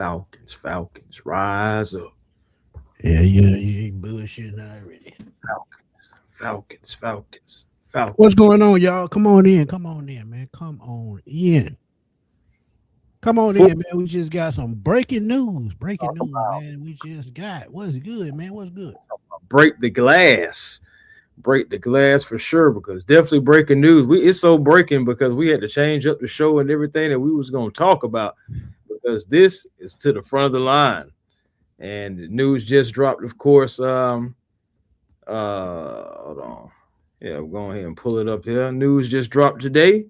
Falcons, rise up. Yeah, you ain't bullshitting already. What's Falcons. going on, y'all? Come on in, man. Come on in. Come on Football in, man. We just got some breaking news. Breaking news, man. We just got what's good, man. What's good? break the glass. Break the glass for sure because definitely breaking news. It's so breaking because we had to change up the show and everything that we was going to talk about because this is to the front of the line and the news just dropped. Of course, hold on. Yeah, we're going ahead and pull it up here. News just dropped today,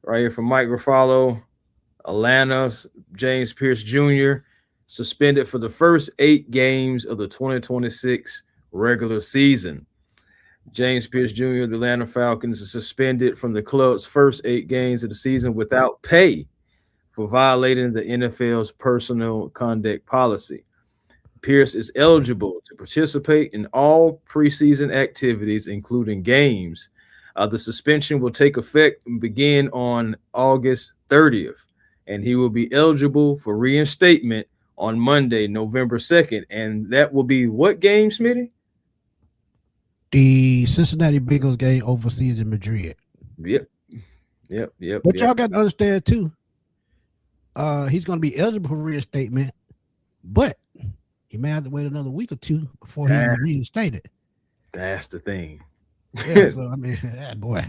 right here from Mike Ruffalo. Atlanta's James Pearce Jr. suspended for the first 8 games of the 2026 regular season. James Pearce Jr. of the Atlanta Falcons is suspended from the club's first 8 games of the season without pay for violating the NFL's personal conduct policy. Pearce is eligible to participate in all preseason activities, including games. The suspension will take effect and begin on August 30th, and he will be eligible for reinstatement on Monday, November 2nd. And that will be what game, Smitty? The Cincinnati Bengals game overseas in Madrid. Yep, yep, yep, But yep. y'all got to understand too. He's going to be eligible for reinstatement, but he may have to wait another week or two before he's That's, reinstated. that's the thing. Yeah, so I mean, boy.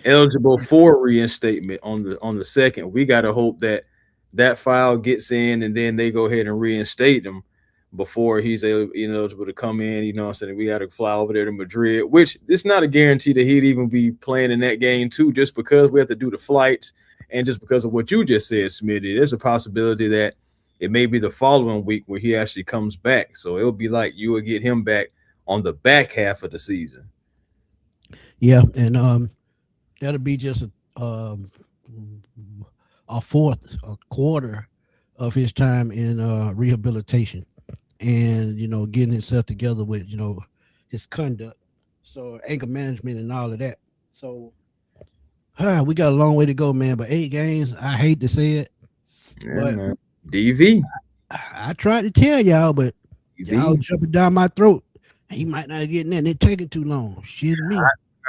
Eligible for reinstatement on the second. We got to hope that that file gets in and then they go ahead and reinstate him before he's eligible to come in. You know what I'm saying? We got to fly over there to Madrid, which it's not a guarantee that he'd even be playing in that game too, just because we have to do the flights and just because of what you just said, Smitty. There's a possibility that it may be the following week where he actually comes back. So it'll be like you will get him back on the back half of the season. Yeah, and that'll be just a fourth, a quarter of his time in rehabilitation, and getting himself together with his conduct, so anger management and all of that. So we got a long way to go, man. But 8 games, I hate to say it, Yeah, but man. DV. I tried to tell y'all, but y'all DV. jumping down my throat. He might not get in there. And it taking too long. Shit me.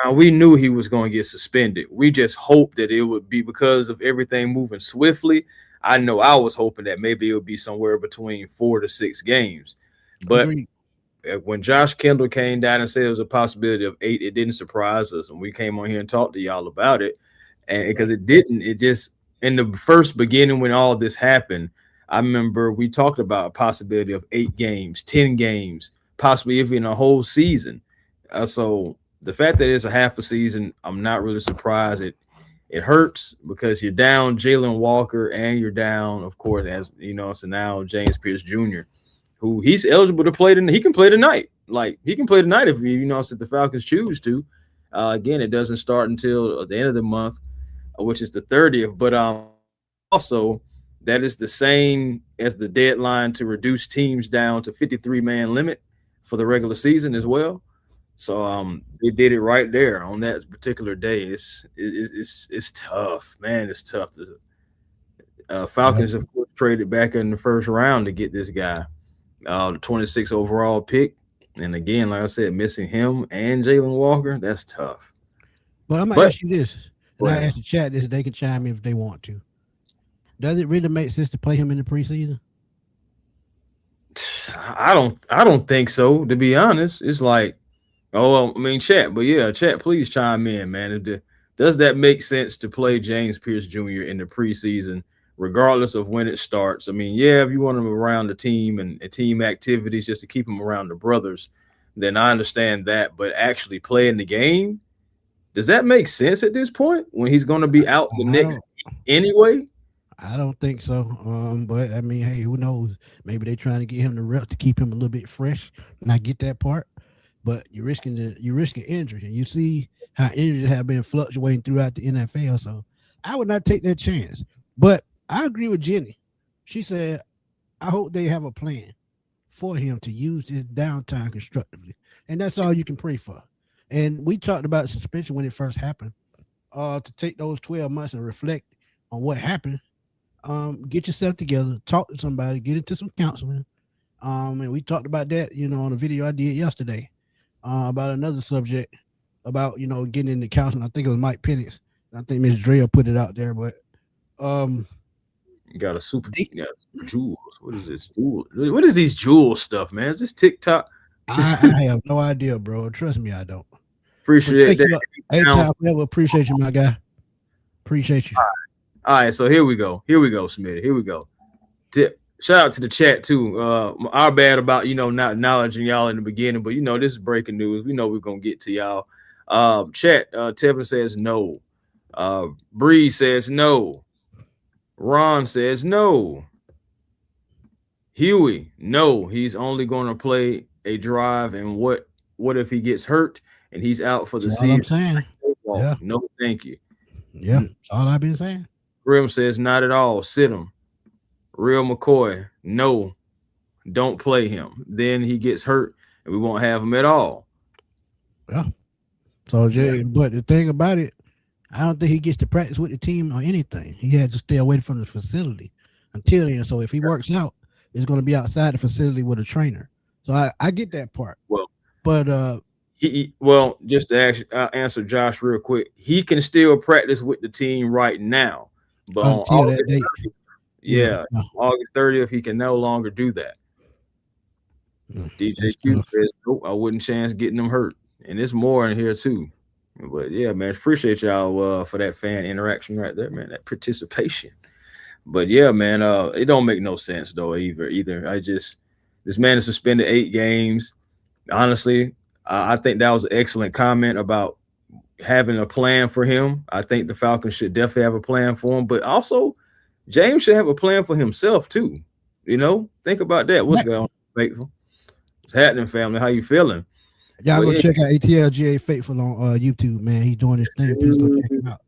Now, we knew he was going to get suspended. We just hoped that it would be because of everything moving swiftly. I know I was hoping that maybe it would be somewhere between 4 to 6 games. But Agreed. when Josh Kendall came down and said it was a possibility of 8, it didn't surprise us. And we came on here and talked to y'all about it. And because it didn't, it just, in the first beginning when all this happened, I remember we talked about a possibility of 8 games, 10 games, possibly even a whole season. So the fact that it's a half a season, I'm not really surprised. It hurts because you're down Jalen Walker and you're down, of course, as you know, so now James Pierce Jr., who he's eligible to play. He can play tonight. Like he can play tonight if if the Falcons choose to. Again, it doesn't start until the end of the month, which is the 30th. But also that is the same as the deadline to reduce teams down to 53-man limit for the regular season as well. So they did it right there on that particular day. It's tough, man. It's tough. The Yeah. Falcons, of course, traded back in the first round to get this guy, the 26 overall pick. And again, like I said, missing him and Jalen Walker, that's tough. But I'm gonna But ask you this, go and I ahead. ask the chat this. They can chime in if they want to. Does it really make sense to play him in the preseason? I don't think so. To be honest, it's like, oh, well, I mean, chat, but yeah, chat, please chime in, man. Does that make sense to play James Pierce Jr. in the preseason, regardless of when it starts? I mean, yeah, if you want him around the team and team activities just to keep him around the brothers, then I understand that. But actually playing the game, does that make sense at this point when he's going to be out the I next don't. week anyway? I don't think so. But I mean, hey, who knows? Maybe they're trying to get him the rep to keep him a little bit fresh. And I get that part. But you're risking injury, and you see how injuries have been fluctuating throughout the NFL. So I would not take that chance. But I agree with Jenny. She said, "I hope they have a plan for him to use his downtime constructively, and that's all you can pray for." And we talked about suspension when it first happened. To take those 12 months and reflect on what happened. Get yourself together, talk to somebody, get into some counseling. And we talked about that, on a video I did yesterday, about another subject about getting into counseling. I think it was Mike Penix. I think Miss Drea put it out there, but um, You got a super, they, you got jewels. What is this jewel? What is these jewel stuff, man? Is this TikTok? I have no idea, bro. Trust me, I don't. But Appreciate thank that. you. Hey, Top, ever appreciate you, my guy. Appreciate you. All right, so here we go. Here we go, Smitty. Here we go. Shout out to the chat too. Our bad about not acknowledging y'all in the beginning, but this is breaking news. We know we're gonna get to y'all. Chat. Tevin says no. Bree says no. Ron says no. Huey, no. He's only going to play a drive, and what if he gets hurt and he's out for the That's all I'm season? saying. Yeah. No, thank you. Yeah, that's all I've been saying. Grim says not at all. Sit him. Real McCoy, no, don't play him. Then he gets hurt, and we won't have him at all. Yeah. So, but the thing about it, I don't think he gets to practice with the team or anything. He had to stay away from the facility until then. So if he works out, it's going to be outside the facility with a trainer. So I get that part. Well, but just to answer Josh real quick, he can still practice with the team right now, but until that date. Yeah, August 30th, he can no longer do that. DJ Q says, nope, I wouldn't chance getting them hurt. And there's more in here too. But yeah, man, appreciate y'all for that fan interaction right there, man, that participation. But yeah, man, it don't make no sense though either. This man is suspended 8 games. Honestly, I think that was an excellent comment about having a plan for him. I think the Falcons should definitely have a plan for him, but also James should have a plan for himself too. Think about that. What's going on, Faithful? What's happening, family? How you feeling? Y'all go check out ATLGA Faithful on YouTube, man. He's doing his thing. Please go check him out.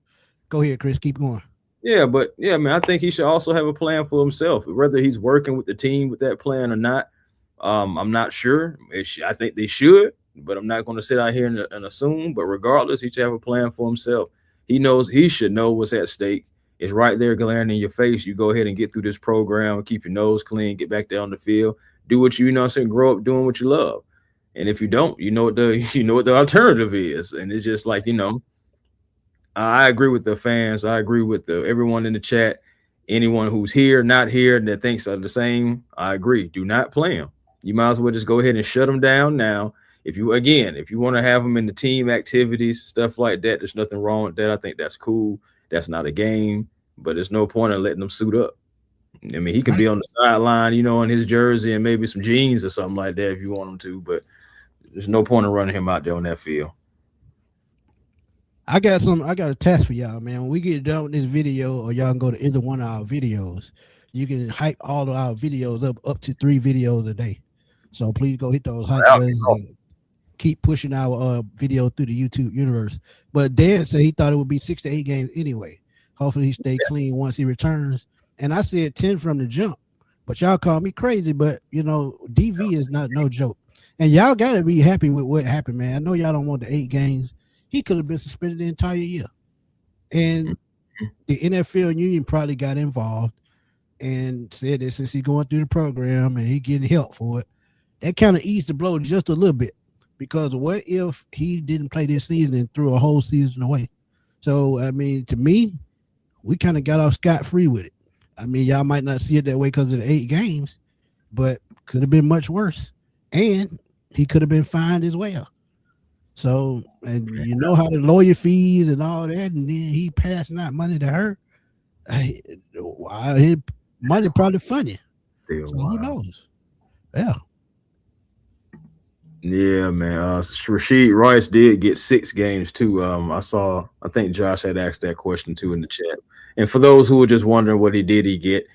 Go ahead, Chris. Keep going. Yeah, but yeah, man, I think he should also have a plan for himself, whether he's working with the team with that plan or not. I'm not sure. I think they should, but I'm not going to sit out here and assume. But regardless, he should have a plan for himself. He should know what's at stake. It's right there glaring in your face. You go ahead and get through this program, keep your nose clean, get back there on the field, do what grow up doing what you love. And if you don't, you know what the alternative is. And it's just like, I agree with the fans. I agree with everyone in the chat. Anyone who's here, not here, that thinks are the same, I agree. Do not play them. You might as well just go ahead and shut them down now. If you want to have them in the team activities, stuff like that, there's nothing wrong with that. I think that's cool. That's not a game, but there's no point in letting them suit up. I mean, he can be on the sideline, in his jersey and maybe some jeans or something like that if you want him to, but there's no point in running him out there on that field. I got a task for y'all, man. When we get done with this video, or y'all can go to either one of our videos, you can hype all of our videos up to 3 videos a day. So please go hit those hype buttons and keep pushing our video through the YouTube universe. But Dan said he thought it would be 6 to 8 games anyway. Hopefully he stay clean once he returns. And I said 10 from the jump. But y'all call me crazy, but DV is not no joke. And y'all gotta be happy with what happened, man. I know y'all don't want the 8 games. He could have been suspended the entire year. And the NFL union probably got involved and said that since he's going through the program and he getting help for it, that kind of eased the blow just a little bit. Because what if he didn't play this season and threw a whole season away? So, I mean, to me, we kind of got off scot-free with it. I mean, y'all might not see it that way because of the 8 games, but could have been much worse. And he could have been fined as well. So, and you know how the lawyer fees and all that, and then he passing out money to her. His money probably funny. So who knows? Yeah. Yeah, man. Rasheed Rice did get 6 games too. I think Josh had asked that question too in the chat. And for those who were just wondering what he get,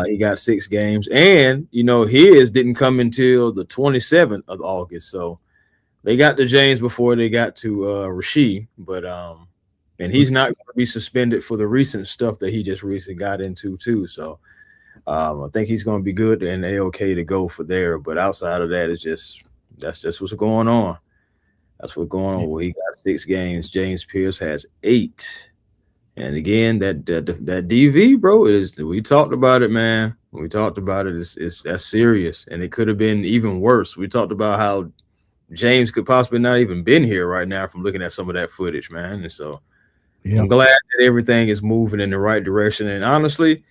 he got 6 games. And his didn't come until the 27th of August. So they got to James before they got to Rasheed, but and he's not going to be suspended for the recent stuff that he just recently got into too. So I think he's going to be good and A-okay to go for there. But outside of that, that's just what's going on. That's what's going on. Well, he got 6 games. James Pearce has 8. And again, that DV, bro, is we talked about it, man. We talked about it. It's that's serious, and it could have been even worse. We talked about how James could possibly not even been here right now from looking at some of that footage, man. And so I'm Yep. glad that everything is moving in the right direction. And honestly,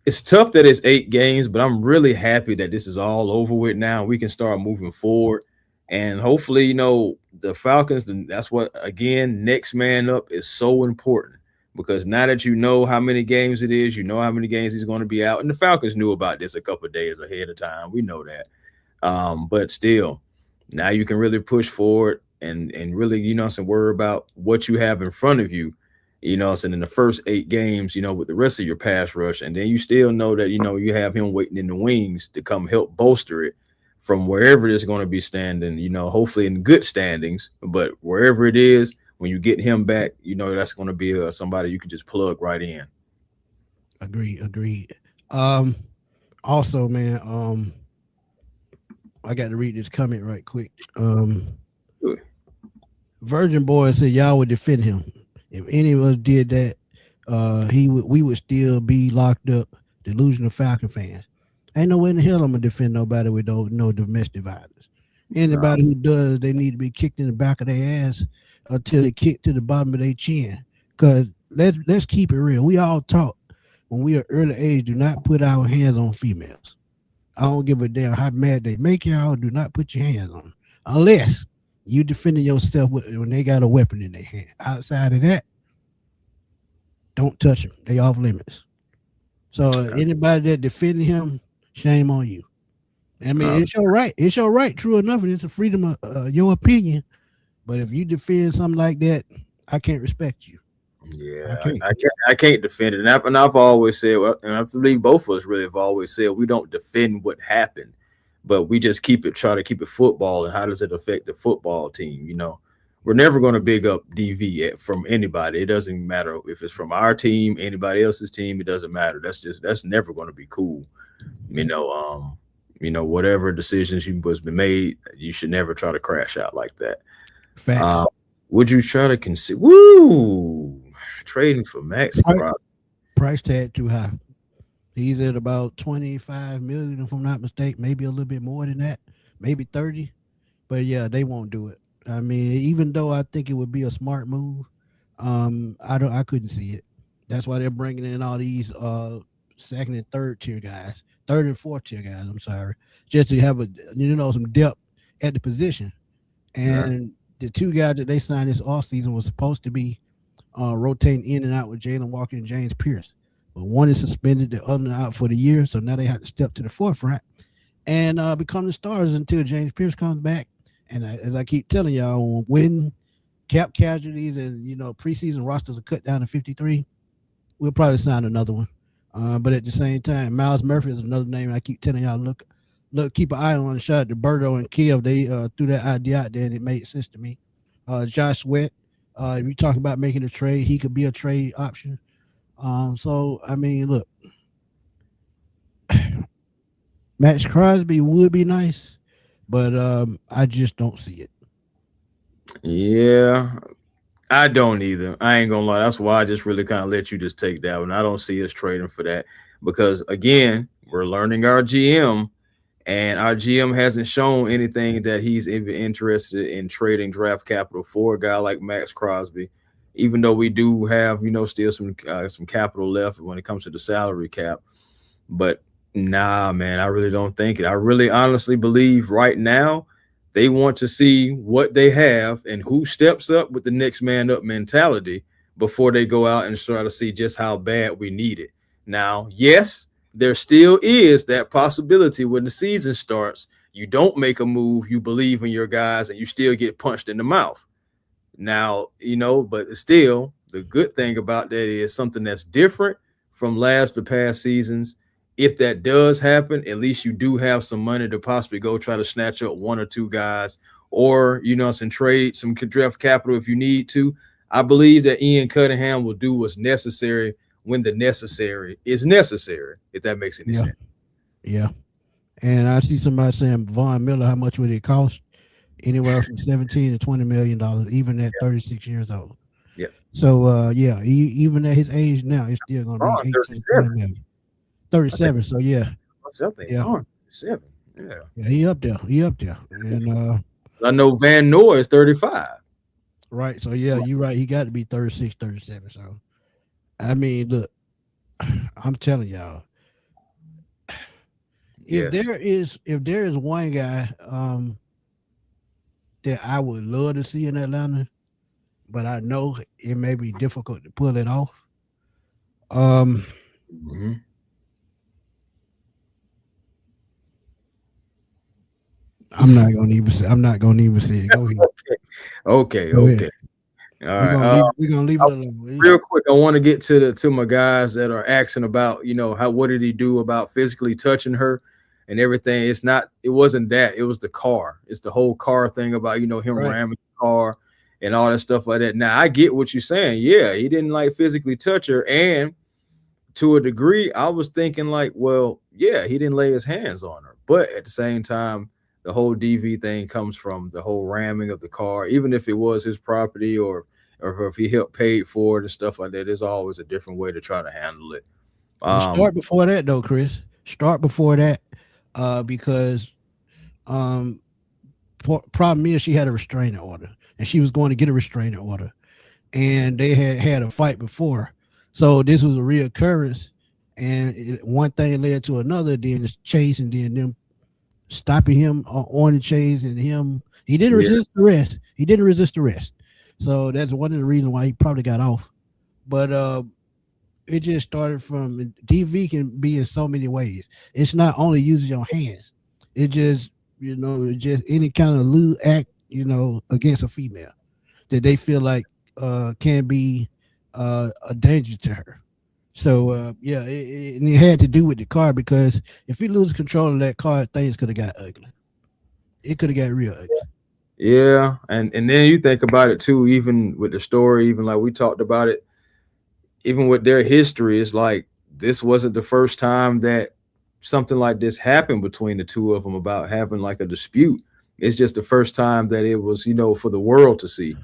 it's tough that it's 8 games, but I'm really happy that this is all over with now. We can start moving forward. And hopefully, the Falcons, that's what, again, next man up is so important because now that you know how many games it is, you know how many games he's going to be out. And the Falcons knew about this a couple of days ahead of time. We know that. But still, now you can really push forward and really, worry about what you have in front of you, in the first 8 games, with the rest of your pass rush. And then you still know that, you have him waiting in the wings to come help bolster it from wherever it's going to be standing, hopefully in good standings, but wherever it is, when you get him back, that's going to be somebody you can just plug right in. Agreed. Also, man, I got to read this comment right quick. Virgin Boy said y'all would defend him. If any of us did that, we would still be locked up. Delusional Falcon fans. Ain't no way in the hell I'm gonna defend nobody with no domestic violence. Anybody who does, they need to be kicked in the back of their ass until they kick to the bottom of their chin. Cause let's keep it real. We all taught when we are early age, do not put our hands on females. I don't give a damn how mad they make y'all. Do not put your hands on them unless you defending yourself when they got a weapon in their hand. Outside of that, don't touch them. They off limits. So anybody that defending him, shame on you. I mean, it's your right. It's your right. True enough, it's a freedom of your opinion. But if you defend something like that, I can't respect you. Yeah, I can't defend it. And I've always said, and I believe both of us really have always said, we don't defend what happened, but we just try to keep it football. And how does it affect the football team? We're never going to big up DV from anybody. It doesn't matter if it's from our team, anybody else's team. It doesn't matter. That's never going to be cool. Whatever decisions was been made, you should never try to crash out like that. Facts. Would you try to consider trading for Max? Price tag too high. He's at about 25 million, if I'm not mistaken, maybe a little bit more than that, maybe 30. But yeah, they won't do it. I mean, even though I think it would be a smart move, I couldn't see it. That's why they're bringing in all these second and third tier guys, third and fourth tier guys. I'm sorry, just to have some depth at the position. And the two guys that they signed this offseason was supposed to be rotating in and out with Jalen Walker and James Pearce. But one is suspended, the other out for the year. So now they have to step to the forefront and become the stars until James Pearce comes back. And as I keep telling y'all, when cap casualties and preseason rosters are cut down to 53, we'll probably sign another one. But at the same time, Miles Murphy is another name. I keep telling y'all, look, keep an eye on. Shout out to Berto and Kiev. They threw that idea out there and it made sense to me. Josh Sweat, if you talk about making a trade, he could be a trade option. So I mean, look, Max Crosby would be nice, but I just don't see it. Yeah, I don't either. I ain't gonna lie. That's why I just really kind of let you just take that one. I don't see us trading for that because again, we're learning our GM, and our GM hasn't shown anything that he's even interested in trading draft capital for a guy like Max Crosby. Even though we do have, still some capital left when it comes to the salary cap, but nah, man, I really don't think it. I really honestly believe right now they want to see what they have and who steps up with the next man up mentality before they go out and try to see just how bad we need it. Now, yes, there still is that possibility when the season starts, you don't make a move, you believe in your guys, and you still get punched in the mouth. Now, but still, the good thing about that is something that's different from the past seasons. If that does happen, at least you do have some money to possibly go try to snatch up one or two guys or, some trade, some draft capital if you need to. I believe that Ian Cunningham will do what's necessary when the necessary is necessary, if that makes any sense. Yeah. And I see somebody saying, Von Miller, how much would it cost? Anywhere from $17 to $20 million, even at 36 years old. Yeah. So yeah, even at his age now, it's still gonna be Vaughn 18, 20 37. million. I think 37. So yeah, what's up there? yeah, Vaughn 37. Yeah. yeah, he up there. He up there. And I know Van Noy is 35. right. So yeah, you're right. He got to be 36, 37. So I mean, look, I'm telling y'all, Yes. if there is one guy that I would love to see in Atlanta, but I know it may be difficult to pull it off. Um, Mm-hmm. I'm not gonna even say it. Go ahead. Okay. Go ahead. Okay. All right. We're gonna leave I- it alone. real quick, I want to get to my guys that are asking about, how what did he do about physically touching her and everything. It wasn't that. It was the car. It's the whole car thing about, him Right. ramming the car and all that stuff like that. Now I get what you're saying. Yeah, he didn't like physically touch her, and to a degree, I was thinking like, well, yeah, he didn't lay his hands on her, but at the same time, the whole DV thing comes from the whole ramming of the car, even if it was his property or if he helped paid for it and stuff like that. There's always a different way to try to handle it. But start Um, before that though, Chris. Start before that, because um, problem is she had a restraining order, and she was going to get a restraining order, and they had a fight before, so this was a reoccurrence, and one thing led to another. Then this chase, and then them stopping him on the chase, and he didn't yeah, resist the rest. He didn't resist the rest, so that's one of the reasons why he probably got off. But it just started from DV can be in so many ways. It's not only using your hands. It just just any kind of lewd act against a female that they feel like can be a danger to her. So yeah, and it had to do with the car because if you lose control of that car, things could have got ugly. It could have got real ugly. yeah, and then you think about it too, even with the story, even like we talked about it, even with their history, it's like this wasn't the first time that something like this happened between the two of them about having like a dispute. It's just the first time that it was, for the world to see,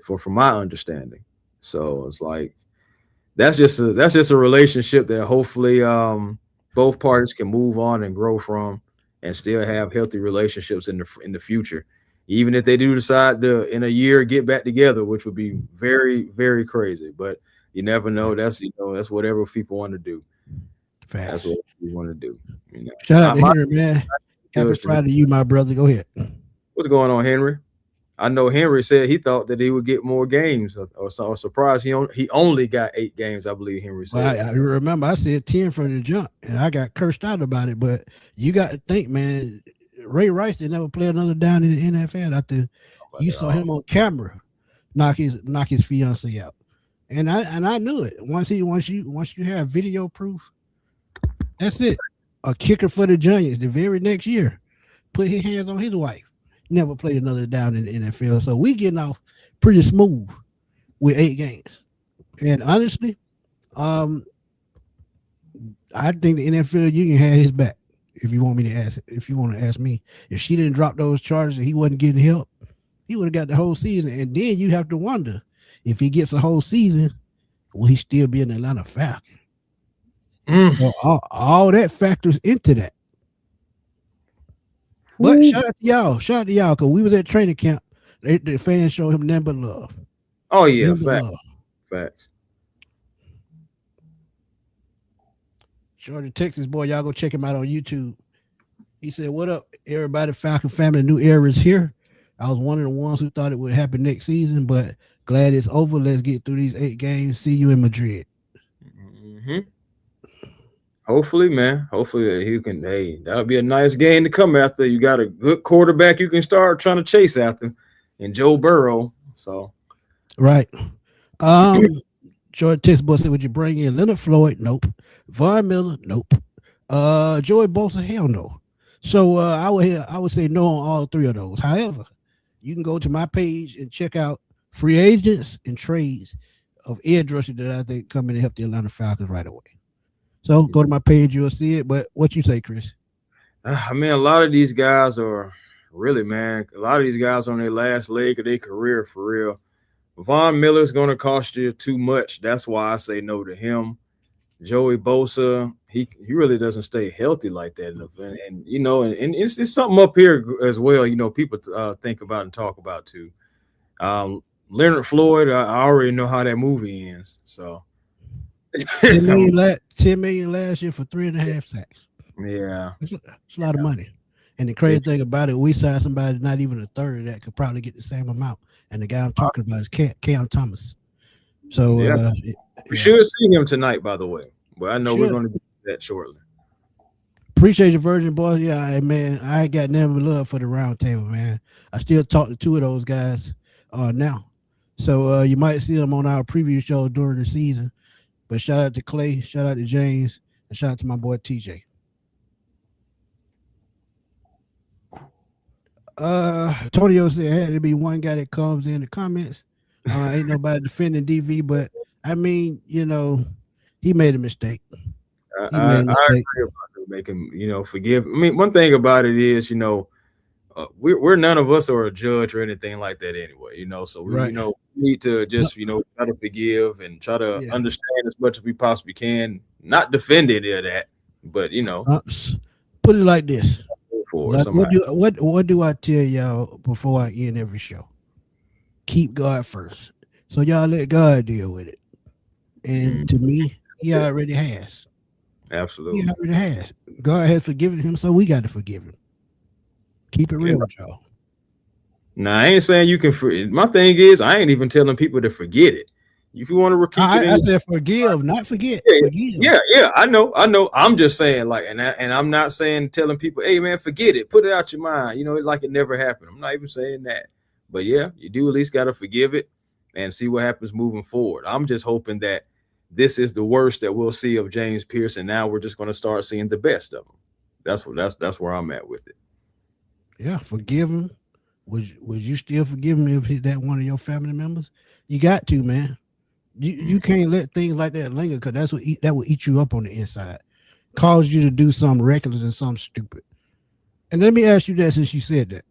from my understanding. So it's like that's just a relationship that hopefully both parties can move on and grow from, and still have healthy relationships in the future. Even if they do decide to in a year get back together, which would be very very crazy, but you never know. That's whatever people want to do. That's Fast. what we want to do. Shout out I, to my Henry, man. Happy judge to me. Friday to you, my brother. Go ahead. What's going on, Henry? I know Henry said he thought that he would get more games, or surprised he only got 8 games. I believe Henry Well, said. I remember I said 10 from the jump, and I got cursed out about it. But you got to think, man, Ray Rice did never play another down in the NFL after About you that saw all. him on camera knock his fiance out. And I knew it. Once you have video proof, that's it. A kicker for the Giants the very next year put his hands on his wife. Never played another down in the NFL. So we getting off pretty smooth with 8 games. And honestly, um, I think the NFL union had his back. If you want to ask me, if she didn't drop those charges and he wasn't getting help, he would have got the whole season. And then you have to wonder if he gets a whole season, will he still be an Atlanta Falcon? Mm. So all that factors into that. But Woo. shout out to y'all. Shout out to y'all because we was at training camp. The fans showed him nothing but love. Oh yeah, Nothing but love. facts. Georgia, Texas boy, y'all go check him out on YouTube. He said, "What up, everybody? Falcon family, new era is here. I was one of the ones who thought it would happen next season, but glad it's over. Let's get through these 8 games. See you in Madrid." Hmm. Hopefully, man. Hopefully he can. Hey, that'll be a nice game to come after. You got a good quarterback you can start trying to chase after, and Joe Burrow. So Right. Georgia Texas boy said, "Would you bring in Leonard Floyd? Nope. Von Miller? Nope. Joey Bosa? Hell no." So I would say no on all 3 of those. However, you can go to my page and check out free agents and trades of edge rushers that I think come in and help the Atlanta Falcons right away. So go to my page, you'll see it. But what you say, Chris? I mean, a lot of these guys are really, man. A lot of these guys on their last leg of their career for real. Von Miller's going to cost you too much. That's why I say no to him. Joey Bosa, he really doesn't stay healthy like that enough, and you know, and it's something up here as well. You know, people think about and talk about too. Leonard Floyd, I already know how that movie ends. So 10 million last year for 3.5 sacks. yeah, It's a lot of money. And the crazy thing about it, we signed somebody not even a third of that could probably get the same amount. And the guy I'm talking about is Cam Thomas. So we should see him tonight, by the way. But I know we're going to get that shortly. Appreciate your Virgin boys. Yeah, man, I got never love for the round table, man. I still talk to two of those guys now. So you might see them on our preview show during the season. But shout out to Clay, shout out to James, and shout out to my boy TJ. Antonio said had to be one guy that comes in the comments. Ain't nobody defending DV, but I mean, you know, he made a mistake. I agree about making, you know, forgive. I mean, one thing about it is, you know, we're none of us are a judge or anything like that anyway, you know. So we, you know, we need to just, you know, try to forgive and try to understand as much as we possibly can. Not defend any of that, but you know, put it like this. Like, what do I tell y'all before I end every show? Keep God first. So y'all let God deal with it. And to me, he already has. Absolutely. He already has. God has forgiven him, so we got to forgive him. Keep it real with y'all. Nah, I ain't saying you can. My thing is, I ain't even telling people to forget it. If you want to keep it, I said forgive, not forget. Forgive. Yeah. I know. I'm just saying, like, and I'm not saying telling people, hey man, forget it, put it out your mind. You know, like it never happened. I'm not even saying that. But yeah, you do at least got to forgive it and see what happens moving forward. I'm just hoping that this is the worst that we'll see of James Pearce, and now we're just going to start seeing the best of him. That's where I'm at with it. Yeah, forgive him. Would you still forgive him if that one of your family members? You got to, man. You can't let things like that linger, because that will eat you up on the inside, cause you to do something reckless and something stupid. And let me ask you that, since you said that,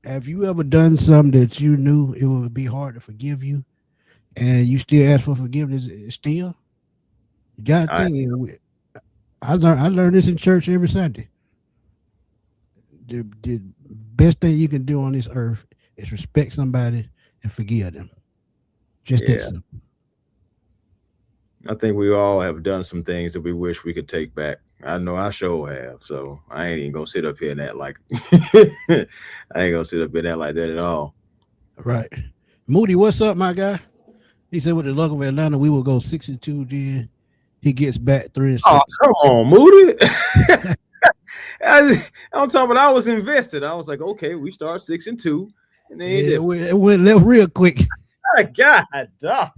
have you ever done something that you knew it would be hard to forgive you, and you still ask for forgiveness? Still, you got to think. I learned this in church every Sunday. The best thing you can do on this earth is respect somebody and forgive them. Just that simple. I think we all have done some things that we wish we could take back. I know I sure have. So I ain't even gonna sit up here and act like I ain't gonna sit up here and act like that at all. Right. Moody, what's up, my guy? He said with the luck of Atlanta, we will go 6-2. Then he gets back 3-6. Oh, come on, Moody. I'm talking about I was invested. I was like, okay, we start 6-2. And then it went left real quick. God, dog.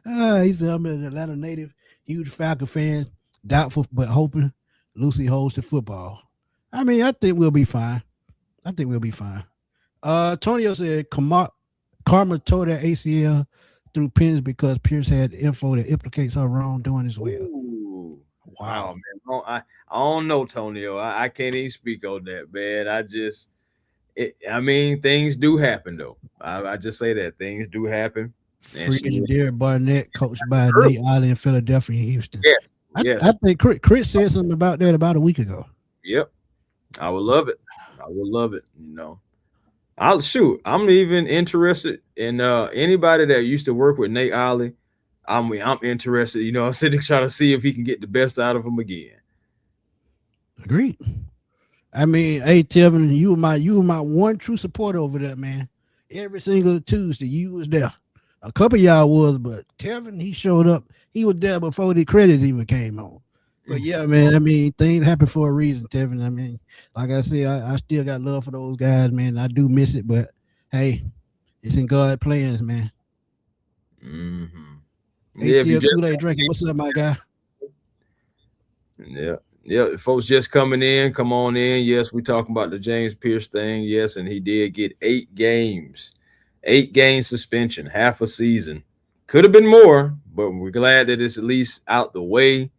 He said, I'm an Atlanta native, huge Falcon fan, doubtful but hoping Lucy holds the football. I mean, I think we'll be fine. Antonio said Karma tore that ACL through pins because Pearce had info that implicates her wrongdoing as well. Ooh, wow, man. I don't know, Tonio. I can't even speak on that, man. I mean, things do happen, though. I just say that things do happen. Freaking Derek Barnett, coached by Nate Ollie in Philadelphia and Houston. Yes. I think Chris said something about that about a week ago. Yep. I would love it. You know, I'm even interested in anybody that used to work with Nate Ollie. I'm interested, you know, I'm sitting trying to see if he can get the best out of him again. Agreed. I mean, hey Tevin, you were my one true supporter over there, man. Every single Tuesday, you was there. A couple of y'all was, but Tevin, he showed up. He was there before the credits even came on. But yeah, man, I mean, things happen for a reason, Tevin. I mean, like I said, I still got love for those guys, man. I do miss it, but hey, it's in God's plans, man. ATL Kool-Aid drinking. What's up, my guy? Yeah. Folks just coming in, come on in. Yes, we talking about the James Pearce thing. Yes, and he did get 8 games. 8-game suspension, half a season. Could have been more, but we're glad that it's at least out the way.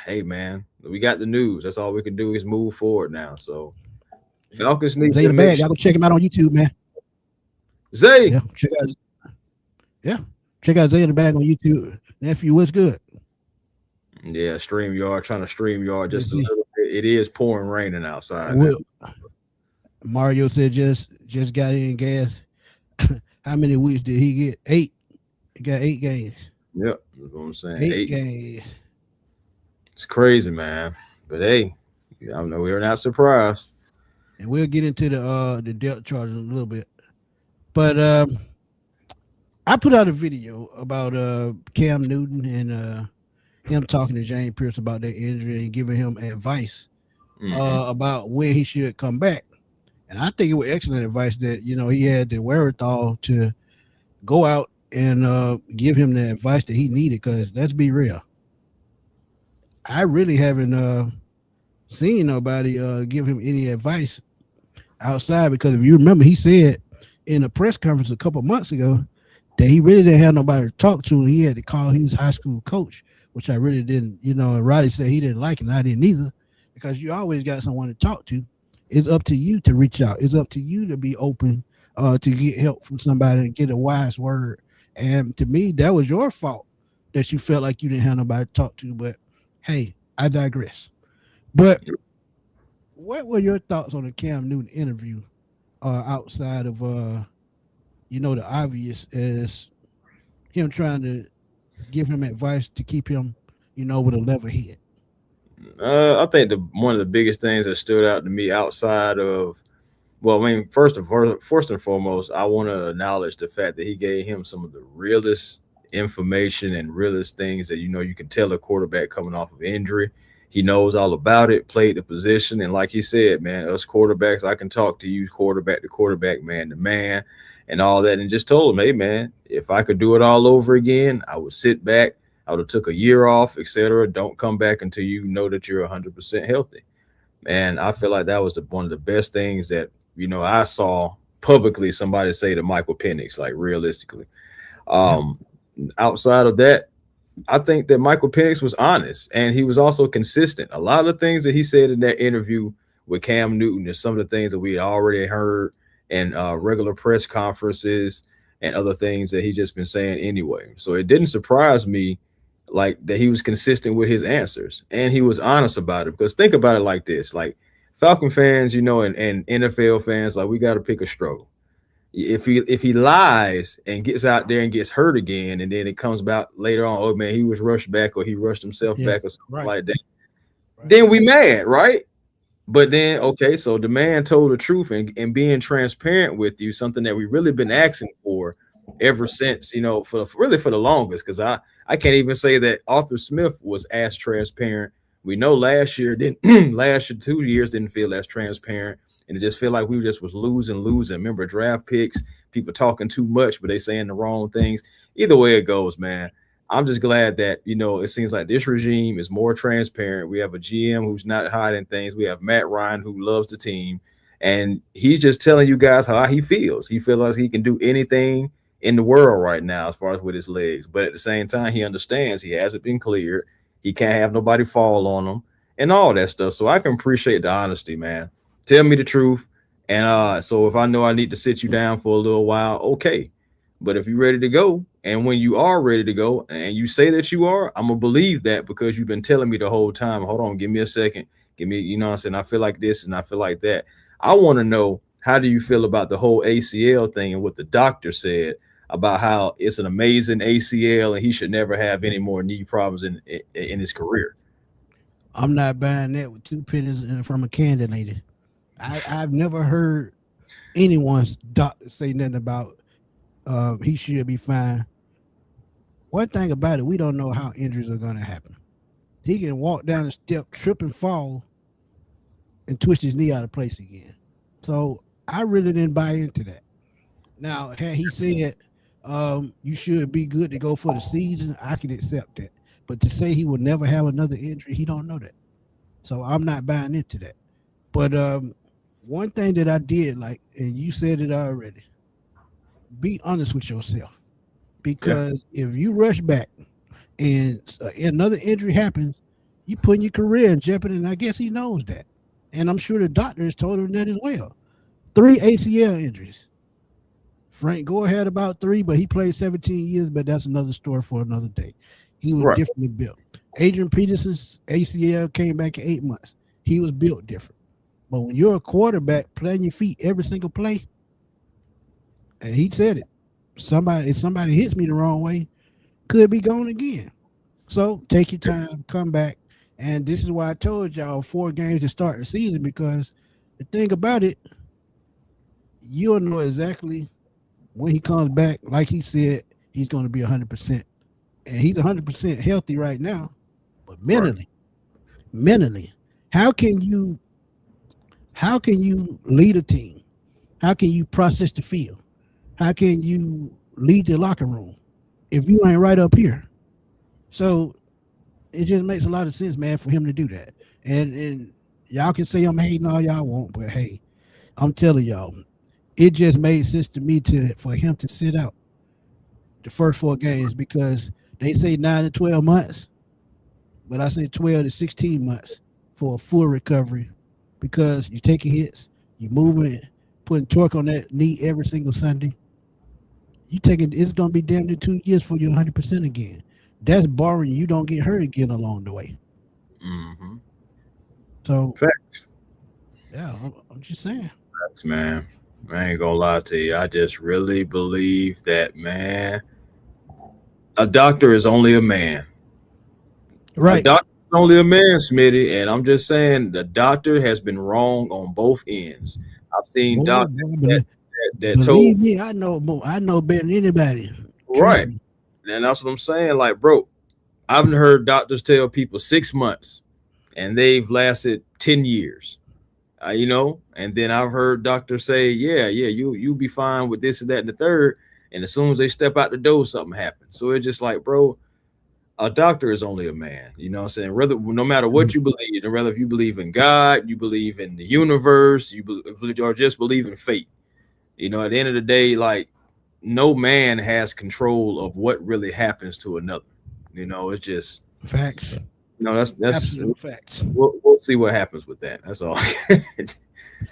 Hey, man, we got the news. That's all we can do is move forward now. So Falcons need to make sure. Y'all go check him out on YouTube, man. Zay. Yeah, yeah, check out Zay in the Bag on YouTube. Nephew, what's good? Yeah, stream yard, trying to stream yard Let's just a see. little bit. It is pouring raining outside now. Will Mario said just got in gas. How many weeks did he get? 8. He got 8 games. Yep, that's what I'm saying. 8 games. It's crazy, man. But hey, I know we're not surprised. And we'll get into the depth chart in a little bit. But I put out a video about Cam Newton and him talking to James Pearce about that injury and giving him advice about when he should come back. And I think it was excellent advice that he had the wherewithal to go out and give him the advice that he needed. Because let's be real, I really haven't seen nobody give him any advice outside. Because if you remember, he said in a press conference a couple months ago that he really didn't have nobody to talk to, and he had to call his high school coach, which I really didn't. And Roddy said he didn't like it, and I didn't either, because you always got someone to talk to. It's up to you to reach out. It's up to you to be open to get help from somebody and get a wise word. And to me, that was your fault that you felt like you didn't have nobody to talk to. But hey, I digress. But what were your thoughts on the Cam Newton interview outside of the obvious as him trying to give him advice to keep him, with a level head? I think one of the biggest things that stood out to me outside of, well, I mean, first and foremost, I want to acknowledge the fact that he gave him some of the realest information and realest things that you can tell a quarterback coming off of injury. He knows all about it, played the position, and like he said, man, us quarterbacks, I can talk to you quarterback to quarterback, man to man, and all that, and just told him, hey, man, if I could do it all over again, I would sit back. I would have took a year off, etc. Don't come back until you know that you're 100% healthy. And I feel like that was one of the best things that I saw publicly somebody say to Michael Penix, like realistically. Outside of that, I think that Michael Penix was honest and he was also consistent. A lot of things that he said in that interview with Cam Newton is some of the things that we already heard in regular press conferences and other things that he just been saying anyway. So it didn't surprise me like that he was consistent with his answers and he was honest about it. Because think about it like this, like Falcon fans, and NFL fans, like we got to pick a struggle. If he lies and gets out there and gets hurt again, and then it comes about later on, oh man, he was rushed back or he rushed himself back or something like that, then we mad, right? But then, okay, so the man told the truth and being transparent with you, something that we really been asking for ever since, for the longest, because I can't even say that Arthur Smith was as transparent. We know last year 2 years didn't feel as transparent, and it just felt like we just was losing. Remember draft picks, people talking too much, but they saying the wrong things. Either way it goes, man, I'm just glad that, it seems like this regime is more transparent. We have a GM who's not hiding things. We have Matt Ryan who loves the team, and he's just telling you guys how he feels. He feels like he can do anything in the world right now as far as with his legs. But at the same time, he understands he hasn't been cleared. He can't have nobody fall on him and all that stuff. So I can appreciate the honesty, man. Tell me the truth. And so if I know I need to sit you down for a little while, okay. But if you're ready to go, and when you are ready to go and you say that you are, I'm going to believe that because you've been telling me the whole time, hold on, give me a second. Give me, what I'm saying? I feel like this and I feel like that. I want to know, how do you feel about the whole ACL thing and what the doctor said about how it's an amazing ACL and he should never have any more knee problems in his career? I'm not buying that with 2 pennies from a candy lady. I've never heard anyone's doctor say nothing about he should be fine. One thing about it, we don't know how injuries are going to happen. He can walk down the step, trip and fall, and twist his knee out of place again. So I really didn't buy into that. Now, had he said you should be good to go for the season, I can accept that. But to say he will never have another injury, he don't know that. So I'm not buying into that. But one thing that I did like, and you said it already, be honest with yourself. Because if you rush back and another injury happens, you putting your career in jeopardy, and I guess he knows that. And I'm sure the doctor has told him that as well. 3 ACL injuries. Frank Gore had about 3, but he played 17 years, but that's another story for another day. He was Right. differently built. Adrian Peterson's ACL came back in 8 months. He was built different. But when you're a quarterback playing your feet every single play, and he said it, if somebody hits me the wrong way, could be gone again. So take your time, come back. And this is why I told y'all 4 games to start the season, because the thing about it, you'll know exactly when he comes back. Like he said, he's going to be 100%. And he's 100% healthy right now. But mentally, how can you lead a team? How can you process the field? How can you lead the locker room if you ain't right up here? So it just makes a lot of sense, man, for him to do that. And y'all can say I'm hating all y'all want, but hey, I'm telling y'all, it just made sense to me for him to sit out the first 4 games, because they say 9 to 12 months, but I say 12 to 16 months for a full recovery, because you're taking hits, you're moving, putting torque on that knee every single Sunday. It's going to be damn near 2 years for you 100% again. That's barring you don't get hurt again along the way. Mm-hmm. So, Facts. yeah, I'm just saying. Facts, man. I ain't gonna lie to you. I just really believe that, man. A doctor is only a man. A Right. doctor is only a man, Smitty. And I'm just saying the doctor has been wrong on both ends. I've seen doctors that, that told believe me, I know more. I know better than anybody. Trust right. me. And that's what I'm saying. Like, bro, I've heard doctors tell people 6 months and they've lasted 10 years. And then I've heard doctors say, yeah, you'll be fine with this and that and the third. And as soon as they step out the door, something happens. So it's just like, bro, a doctor is only a man. You know what I'm saying? No matter what you believe, and whether if you believe in God, you believe in the universe, or just believe in fate. At the end of the day, like, no man has control of what really happens to another. It's just Facts. that's Absolute facts. we'll see what happens with that. That's all.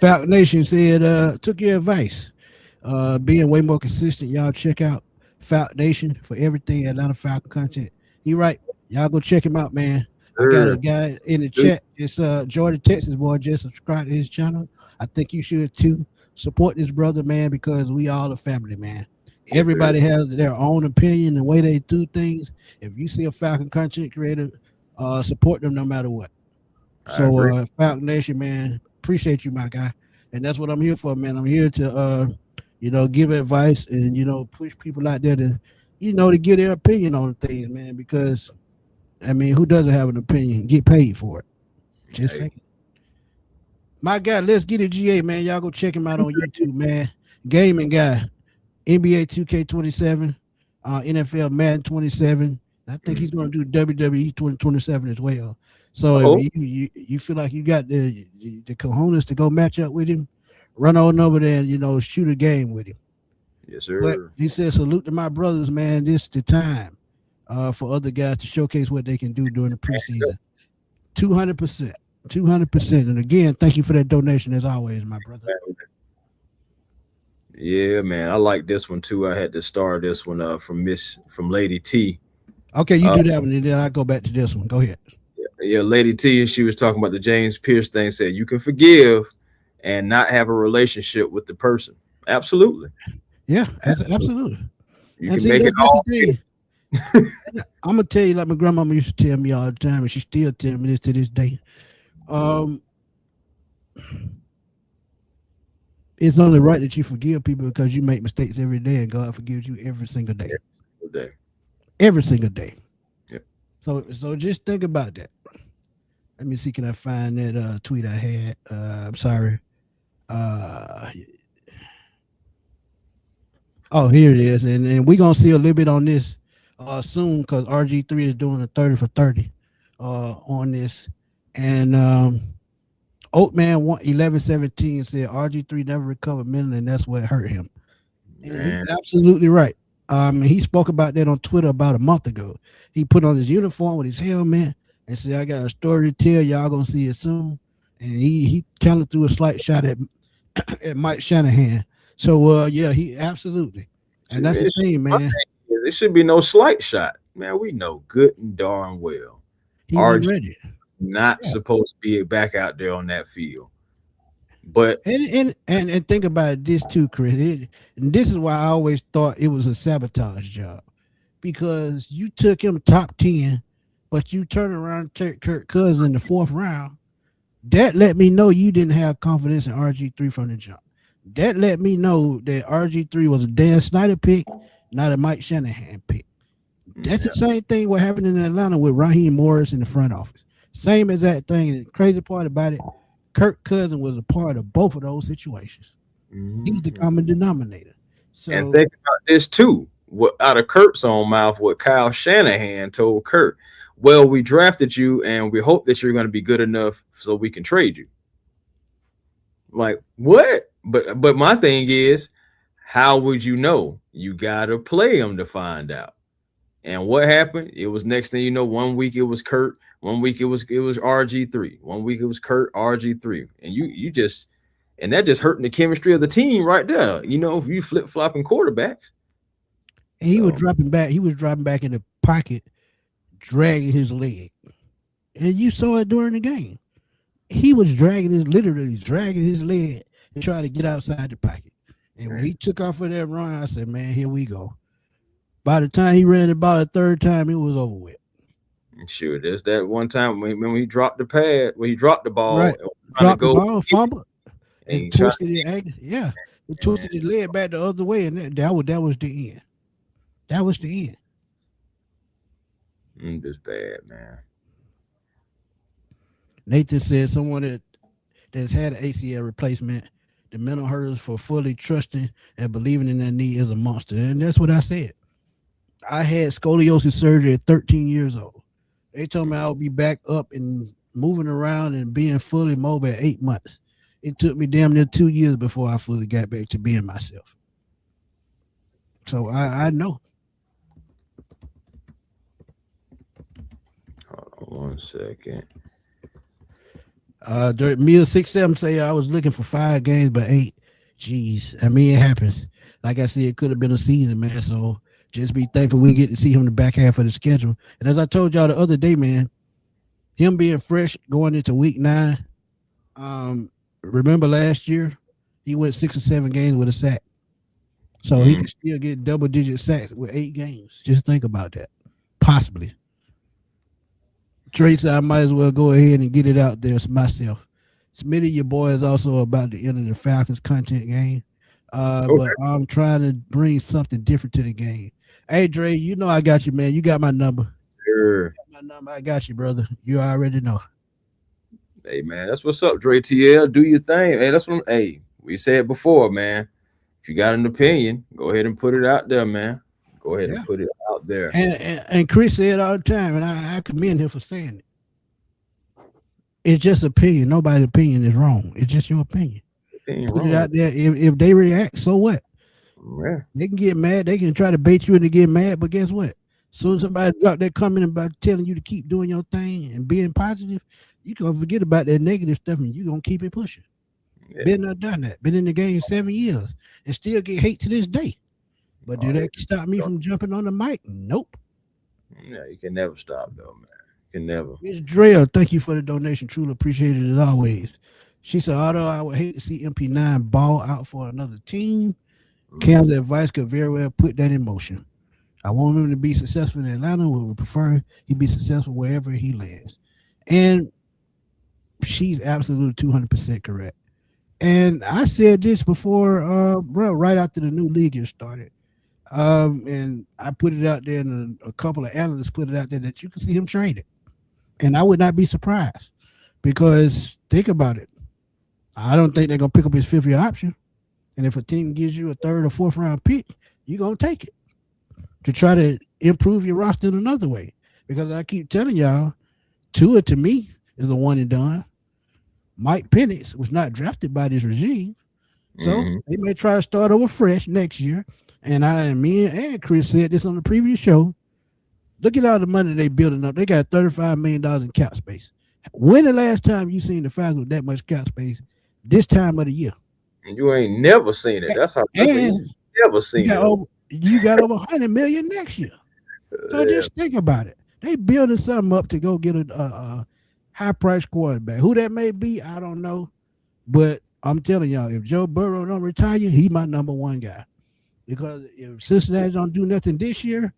Falcon Nation said, took your advice. Being way more consistent. Y'all check out Falcon Nation for everything Atlanta Falcon content. He right. Y'all go check him out, man. I got a guy in the chat. It's Georgia, Texas boy. Just subscribe to his channel. I think you should too. Support this brother, man, because we all a family, man. Everybody has their own opinion and the way they do things. If you see a Falcon content creator, support them no matter what. So Falcon Nation, man, appreciate you, my guy. And that's what I'm here for, man. I'm here to give advice and push people out there to to give their opinion on things, man, because I mean, who doesn't have an opinion? Get paid for it. Just saying. My guy, let's get it, GA, man. Y'all go check him out on YouTube, man. Gaming guy, NBA 2K27, NFL Madden 27. I think he's going to do WWE 2027 as well. So if you feel like you got the cojones to go match up with him, run on over there and shoot a game with him. Yes, sir. But he said, salute to my brothers, man. This is the time for other guys to showcase what they can do during the preseason. 200%. 200%. And again, thank you for that donation as always, my brother. Yeah, man. I like this one too. I had to start this one from Lady T. Okay, you do that one, and then I go back to this one. Go ahead. Yeah, Lady T, she was talking about the James Pearce thing, said you can forgive and not have a relationship with the person. Absolutely. Yeah, absolutely. You can make it all. I'm gonna tell you, like my grandmama used to tell me all the time, and she still tells me this to this day. It's only right that you forgive people because you make mistakes every day, and God forgives you every single day. Every single day. Yep. So just think about that. Let me see, can I find that tweet I had? I'm sorry. Oh, here it is, and we're gonna see a little bit on this soon because RG3 is doing a 30 for 30 on this, and Oatman 1117 said RG3 never recovered mentally, and that's what hurt him. And he's absolutely right. He spoke about that on Twitter about a month ago. He put on his uniform with his helmet and said, "I got a story to tell. Y'all gonna see it soon." And he kind of threw a slight shot at Mike Shanahan, So yeah, he absolutely, and that's the thing, My man. thing is, it should be no slight shot. Man, we know good and darn well. He wasn't RG ready. not Yeah. supposed to be back out there on that field. But And think about this too, Chris. And this is why I always thought it was a sabotage job because you took him top 10, but you turn around and take Kirk Cousins in the fourth round. That let me know you didn't have confidence in RG3 from the jump. That let me know that RG3 was a Dan Snyder pick, not a Mike Shanahan pick. That's the yeah, same thing what happened in Atlanta with Raheem Morris in the front office. Same exact thing. And the crazy part about it, Kirk Cousins was a part of both of those situations. He's the mhm. common denominator. And So think about this too. What out of Kurt's own mouth, what Kyle Shanahan told Kurt. Well, we drafted you and we hope that you're going to be good enough so we can trade you. Like, what? But my thing is, how would you know? You gotta play him to find out. And what happened? It was next thing you know, 1 week it was Kurt, 1 week it was RG3, 1 week it was Kurt RG3, and you just and that just hurting the chemistry of the team right there. You know, if you flip flopping quarterbacks. he was So dropping back. He was dropping back in the pocket, dragging his leg, and you saw it during the game. He was literally dragging his leg and trying to get outside the pocket. And when he took off for that run, I said, "Man, here we go." By the time he ran about a third time, it was over with. sure, there's that one time when he dropped the pad, when he dropped the ball, Right, and was trying to dropped the go ball, fumbled, and and he tried twisted his ankle. Yeah, it and twisted his leg back the other way, and that was the end. That was the end. just bad, man. Nathan said someone that's had an ACL replacement, the mental hurdles for fully trusting and believing in that knee is a monster. And that's what I said. I had scoliosis surgery at 13 years old. They told me I would be back up and moving around and being fully mobile at 8 months. It took me damn near 2 years before I fully got back to being myself. So I know. Hold on 1 second. Meal 6-7 say I was looking for 5 games, but 8. Jeez, I mean it happens. Like I said, it could have been a season, man. So just be thankful we get to see him in the back half of the schedule. And as I told y'all the other day, man, him being fresh going into week 9. Remember last year he went 6 or 7 games with a sack, so he Mm, could still get double-digit sacks with 8 games. Just think about that, possibly. Trace, I might as well go ahead and get it out there myself. Smitty, your boy is also about to enter the Falcons content game. But okay, I'm trying to bring something different to the game. Hey, Dre, you know I got you, man. You got my number. sure. My number, I got you, brother. You already know. Hey man, that's what's up, Dre TL. Do your thing. Hey, that's what hey, we said before, man. If you got an opinion, go ahead and put it out there, man. Go ahead and Yeah. put it out there. And Chris said all the time, and I commend him for saying it. It's just opinion. Nobody's opinion is wrong. It's just your opinion. Ain't Put it wrong. out there. If they react, so what? Yeah. They can get mad. They can try to bait you into getting mad, but guess what? Soon as somebody drop that comment about telling you to keep doing your thing and being positive, you gonna forget about that negative stuff and you gonna keep it pushing. Yeah. Been there, done that. Been in the game 7 years and still get hate to this day. But do Oh, that stop me from jumping on the mic? Nope. yeah, you can never stop though, man. You can never. Miss Drea, thank you for the donation. Truly appreciated it as always. She said, although I would hate to see MP9 ball out for another team, Cam's advice could very well put that in motion. I want him to be successful in Atlanta. We would prefer he be successful wherever he lands. And she's absolutely 200% correct. And I said this before, bro, right after the new league year started. And I put it out there, and a couple of analysts put it out there that you can see him traded. And I would not be surprised because think about it. I don't think they're going to pick up his fifth year option. And if a team gives you a third or fourth round pick, you're going to take it to try to improve your roster in another way. Because I keep telling y'all, Tua to me is a one and done. Mike Penix was not drafted by this regime. So they may try to start over fresh next year. And me and Chris said this on the previous show. Look at all the money they building up. They got $35 million in cap space. When the last time you seen the Falcons with that much cap space this time of the year? You ain't never seen it. That's how And never seen it. You got over 100 million next year. So just think about it. They building something up to go get a high price quarterback. Who that may be, I don't know. But I'm telling y'all, if Joe Burrow don't retire, he my number one guy. Because if Cincinnati don't do nothing this year,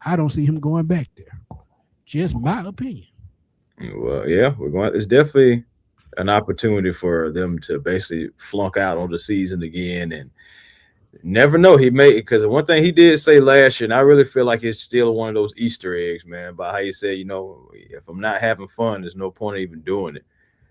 I don't see him going back there. Just my opinion. Well, yeah, we're going. It's definitely an opportunity for them to basically flunk out on the season again, and never know. He may, because one thing he did say last year, and I really feel like it's still one of those Easter eggs, man. About how he said, if I'm not having fun, there's no point in even doing it.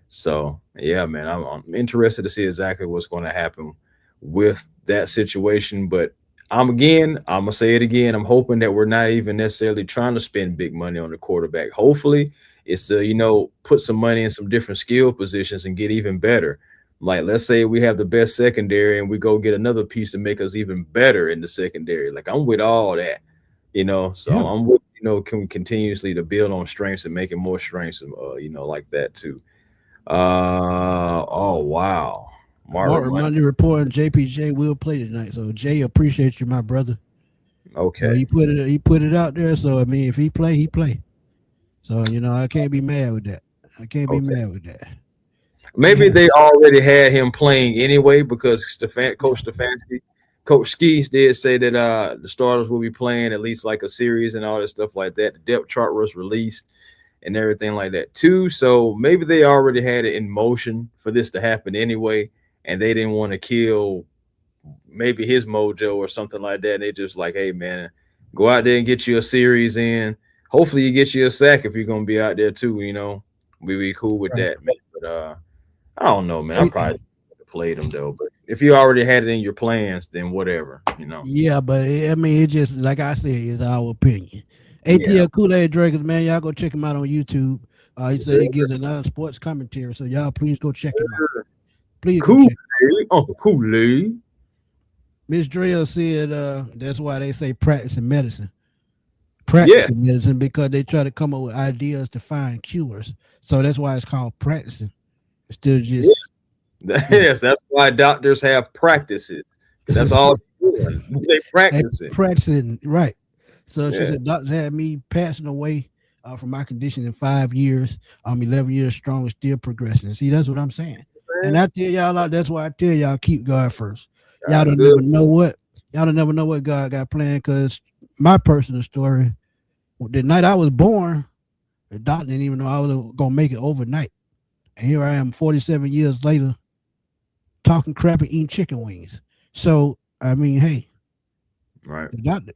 So yeah, man, I'm interested to see exactly what's going to happen with that situation. But I'm gonna say it again. I'm hoping that we're not even necessarily trying to spend big money on the quarterback. Hopefully, it's to put some money in some different skill positions and get even better. Like, let's say we have the best secondary and we go get another piece to make us even better in the secondary. Like, I'm with all that, So Yeah. I'm with can we continuously to build on strengths and making more strengths, like that too. Oh wow, Mark Monday reporting JPJ will play tonight. So Jay, appreciate you, my brother. Okay. So he put it out there. So I mean, if he play, he play. So I can't be mad with that. I can't be mad with that. Maybe they already had him playing anyway because Coach Stefanski, Coach Skees did say that the starters will be playing at least like a series and all that stuff like that. The depth chart was released and everything like that too. So maybe they already had it in motion for this to happen anyway, and they didn't want to kill maybe his mojo or something like that. And they just like, hey man, go out there and get you a series in. Hopefully you get you a sack if you're gonna be out there too. We be cool with that, man. But I don't know, man. I probably played him though. But if you already had it in your plans, then whatever, Yeah, but I mean, it just like I said, it's our opinion. ATL Kool-Aid Dragons, man, y'all go check him out on YouTube. He said he gives another sports commentary, so y'all please go check him out. Please go check him out. Uncle Kool-Aid. Miss Drill said that's why they say practicing medicine. Practicing medicine because they try to come up with ideas to find cures. So that's why it's called practicing. Instead of just yes, that's why doctors have practices. That's all they're doing. They practicing. Practicing, right. So she said doctors had me passing away from my condition in 5 years. I'm 11 years strong and still progressing. See, that's what I'm saying. And I tell y'all, that's why I tell y'all keep God first. Y'all don't never know what God got planned. Because my personal story, the night I was born, the doctor didn't even know I was gonna make it overnight. And here I am 47 years later talking crap and eating chicken wings. So I mean, hey, right. Doctor,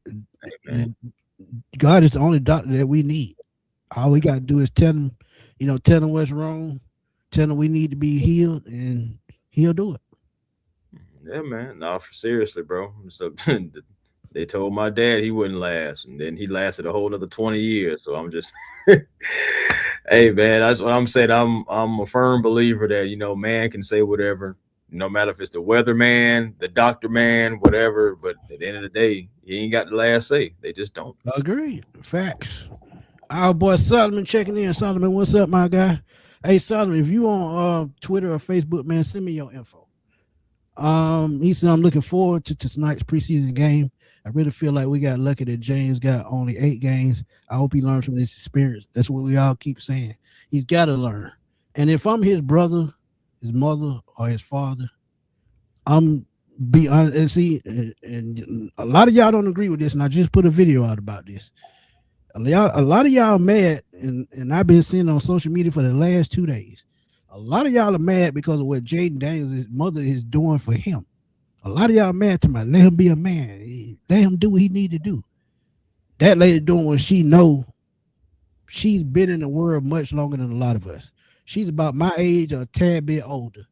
God is the only doctor that we need. All we gotta do is tell him what's wrong, tell him we need to be healed, and he'll do it. Yeah, man. No, seriously, bro. So they told my dad he wouldn't last, and then he lasted a whole other 20 years. So I'm just hey man, that's what I'm saying. I'm a firm believer that man can say whatever, no matter if it's the weatherman, the doctor man, whatever. But at the end of the day, he ain't got the last say. They just don't. Agreed. Facts. Our boy Solomon checking in. Solomon, what's up, my guy? Hey Solomon, if you on Twitter or Facebook, man, send me your info. He said I'm looking forward to tonight's preseason game. I really feel like we got lucky that James got only 8 games. I hope he learns from this experience. That's what we all keep saying. He's got to learn. And if I'm his brother, his mother, or his father, I'm be honest. And see, and a lot of y'all don't agree with this, and I just put a video out about this. A lot of y'all mad, and I've been seeing on social media for the last 2 days. A lot of y'all are mad because of what Jaden Daniels' his mother is doing for him. A lot of y'all mad to me. Let him be a man. Let him do what he need to do. That lady doing what she know. She's been in the world much longer than a lot of us. She's about my age or a tad bit older.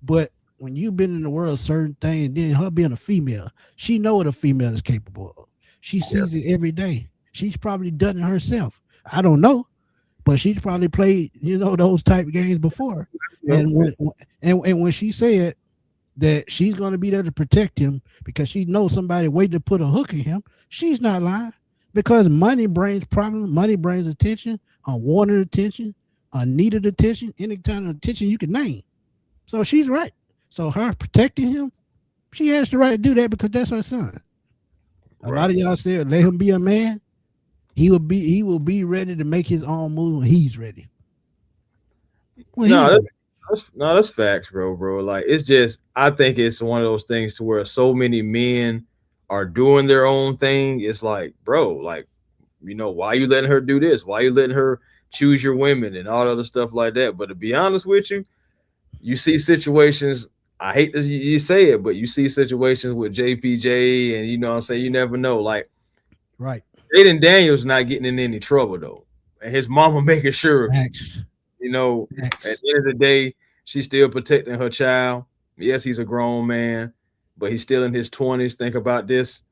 But when you've been in the world, certain things, then her being a female, she know what a female is capable of. She sees it every day. She's probably done it herself. I don't know, but she's probably played, those type of games before. And when she said that she's going to be there to protect him because she knows somebody waiting to put a hook in him, she's not lying. Because money brings problems, money brings attention, unwanted attention, unneeded attention, any kind of attention you can name. So she's right. So her protecting him, she has the right to do that because that's her son. A lot of y'all said let him be a man. He will be ready to make his own move when he's ready. No, that's facts, bro. Like it's just I think it's one of those things to where so many men are doing their own thing. It's like, bro, like why you letting her do this? Why you letting her choose your women and all other stuff like that? But to be honest with you, you see situations. I hate to you say it, but you see situations with JPJ, and what I'm saying, you never know. Like, right, Jaden Daniels not getting in any trouble though, and his mama making sure. Max. At the end of the day, she's still protecting her child. Yes, he's a grown man, but he's still in his 20s. Think about this.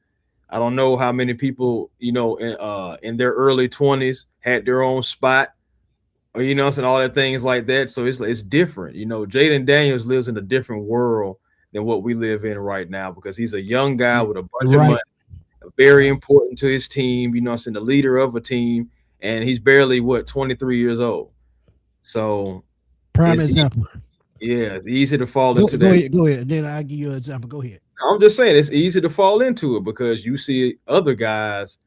I don't know how many people, in their early 20s had their own spot, or and all that things like that. So it's different. Jaden Daniels lives in a different world than what we live in right now because he's a young guy with a bunch of money, very important to his team. The leader of a team, and he's barely 23 years old. So prime example. It's easy to fall into that. Go ahead. Then I'll give you an example. Go ahead. I'm just saying it's easy to fall into it because you see other guys,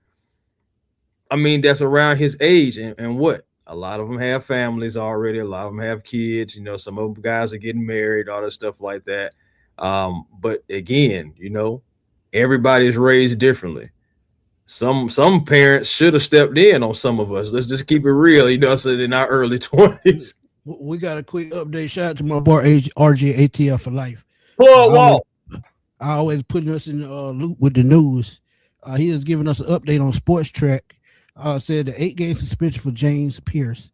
that's around his age and what? A lot of them have families already. A lot of them have kids. Some of them guys are getting married, all that stuff like that. But again, everybody's raised differently. Some parents should have stepped in on some of us. Let's just keep it real, so in our early 20s. We got a quick update. Shout out to my boy RJ ATL for life. I always putting us in the loop with the news. He has given us an update on Sports Track. Said the 8-game suspension for James Pearce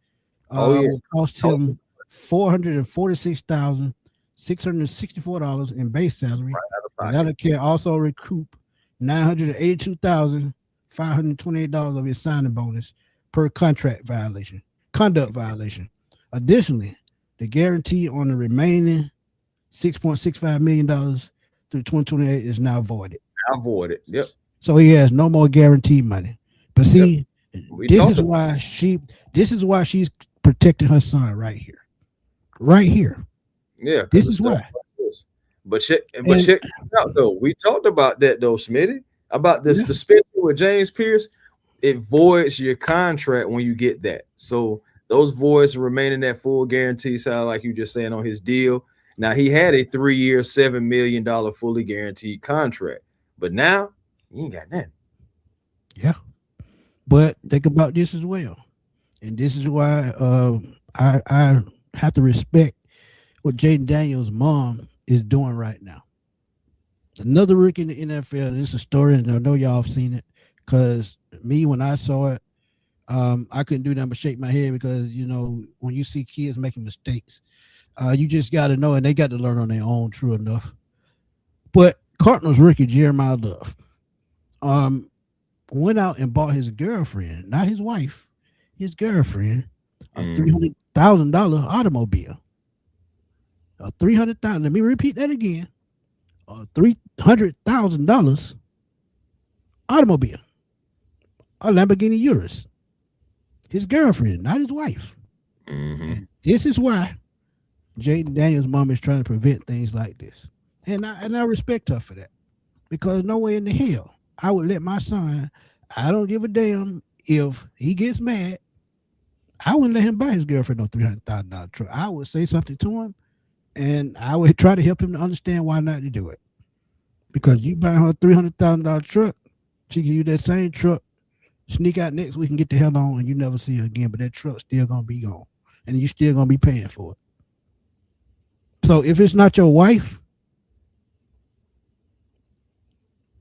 will cost him $446,664 in base salary. That can also recoup $982,528 of his signing bonus per conduct violation. Additionally, the guarantee on the remaining $6.65 million through 2028 is now voided. Yep. So he has no more guaranteed money. But see, this is why she's protecting her son right here. Right here. Yeah. This is why. But check out though. We talked about that though, Smitty. About this suspension with James Pearce. It voids your contract when you get that. So those voids remain in that full guarantee side, like you just saying on his deal. Now he had a 3-year, $7 million fully guaranteed contract, but now he ain't got nothing. Yeah, but think about this as well, and this is why I have to respect what Jaden Daniels' mom is doing right now. Another rookie in the NFL. This is a story, and I know y'all have seen it. Because me, when I saw it, I couldn't do nothing but shake my head because when you see kids making mistakes, you just got to know, and they got to learn on their own. True enough. But Cardinals rookie Jeremiah Love went out and bought his girlfriend, not his wife, his girlfriend, a $300,000 automobile. A $300,000. Let me repeat that again. A $300,000 automobile. A Lamborghini Urus. His girlfriend, not his wife. And this is why Jaden Daniels' mom is trying to prevent things like this. And I respect her for that. Because no way in the hell I would let my son, I don't give a damn if he gets mad, I wouldn't let him buy his girlfriend no $300,000 truck. I would say something to him, and I would try to help him to understand why not to do it. Because you buy her a $300,000 truck, she give you that same truck, sneak out next week and get the hell on, and you never see her again. But that truck's still gonna be gone, and you still gonna be paying for it. So if it's not your wife,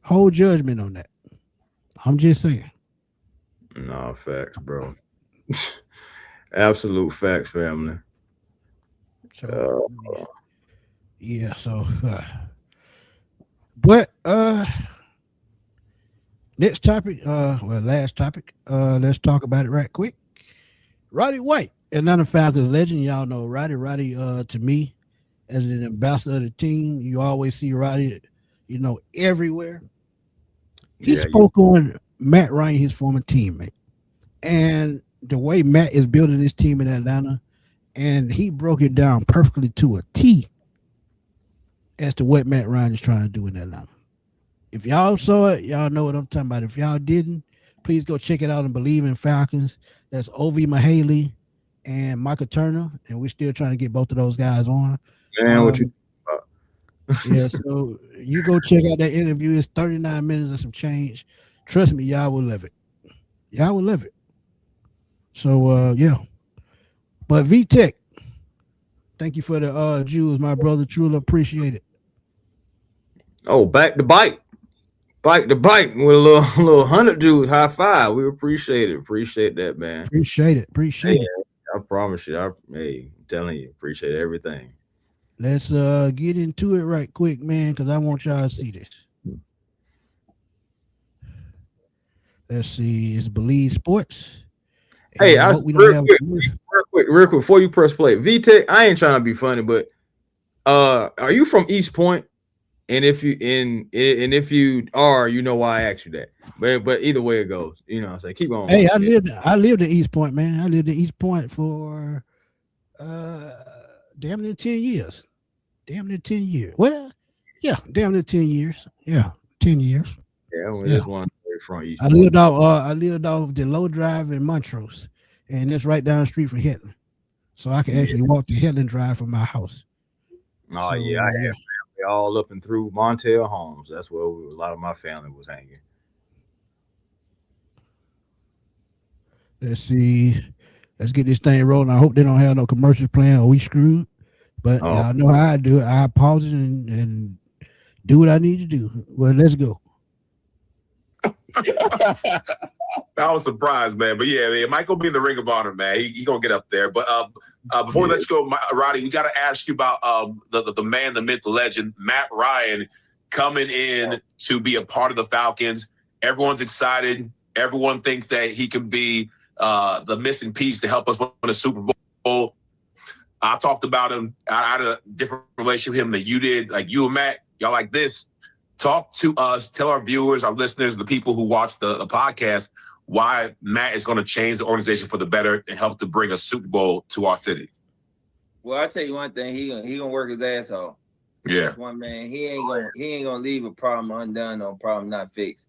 hold judgment on that. I'm just saying. No, facts, bro. Absolute facts, family. So, yeah, so but next topic, last topic, let's talk about it right quick. Roddy White, Atlanta Falcons legend. Y'all know Roddy, to me, as an ambassador of the team, you always see Roddy, everywhere. He spoke on Matt Ryan, his former teammate, and the way Matt is building his team in Atlanta, and he broke it down perfectly to a T. as to what Matt Ryan is trying to do in Atlanta. If y'all saw it, y'all know what I'm talking about. If y'all didn't, please go check it out and believe in Falcons. That's Ovi Mahaley and Michael Turner, and we're still trying to get both of those guys on. Man, what you Yeah, so you go check out that interview. It's 39 minutes and some change. Trust me, y'all will love it. Y'all will love it. So yeah. But V-Tech, thank you for the Jews, my brother. Truly appreciate it. Oh, back to bite. Bike to bike with a little 100 Jews. High five. We appreciate it. Appreciate that, man. Appreciate it. I promise you. I'm telling you, appreciate everything. Let's get into it right quick, man, because I want y'all to see this. Let's see. It's Believe Sports. And hey, real quick, before you press play, V-Tech, I ain't trying to be funny, but are you from East Point? And if you are, you know why I asked you that. But either way it goes, you know what I'm saying? Keep on. Hey, I lived in East Point, man. I lived in East Point for damn near 10 years. Damn near 10 years. Well, yeah, damn near 10 years. Yeah, 10 years. Yeah, well, this one from East Point. I lived off the Low Drive in Montrose, and it's right down the street from Headland. So I can actually walk to Headland Drive from my house. Oh, so, yeah, I have. All up and through Montel Homes. That's where a lot of my family was hanging. Let's see. Let's get this thing rolling. I hope they don't have no commercials playing or we screwed. But y'all know how I do it. I pause it and do what I need to do. Well, let's go. I was surprised, man. But yeah, man, Michael be in the Ring of Honor, man. He gonna get up there. But before we let you go, Roddy, we got to ask you about the man, the myth, the legend, Matt Ryan, coming in to be a part of the Falcons. Everyone's excited. Everyone thinks that he can be the missing piece to help us win a Super Bowl. I talked about him. I had a different relationship with him than you did. Like you and Matt, y'all like this. Talk to us. Tell our viewers, our listeners, the people who watch the podcast, why Matt is going to change the organization for the better and help to bring a Super Bowl to our city. Well, I'll tell you one thing. He gonna work his ass off. Yeah. That's one man. He ain't gonna leave a problem undone or a problem not fixed.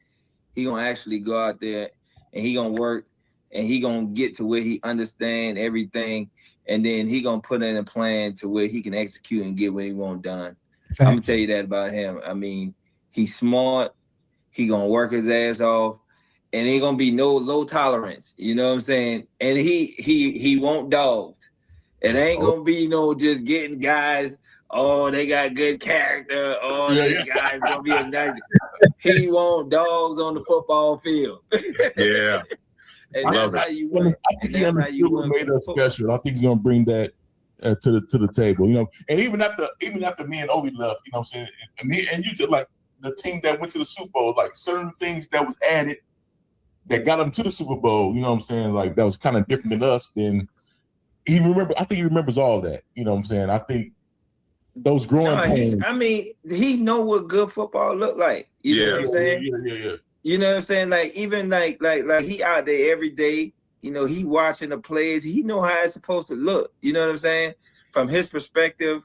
He gonna actually go out there and he gonna work and he gonna get to where he understand everything, and then he gonna put in a plan to where he can execute and get what he want done. Thanks. I'm gonna tell you that about him. I mean, he's smart. He gonna work his ass off, and ain't gonna be no low tolerance. You know what I'm saying? And he won't dog. It ain't gonna be no just getting guys. Oh, they got good character. Oh, these guys gonna be a nice. He want dogs on the football field. Yeah. And that's how you win. I think he made us special. I think he's gonna bring that to the table, you know. And even after me and Obi left, you know what I'm saying, and you just like the team that went to the Super Bowl, like certain things that was added that got them to the Super Bowl, you know what I'm saying, like that was kind of different than us. Then I think he remembers all that, you know what I'm saying. I think those growing pains. I mean, he know what good football look like. You know what I'm saying? Yeah. You know what I'm saying? Like even like he out there every day. You know, he watching the plays. He know how it's supposed to look. You know what I'm saying? From his perspective,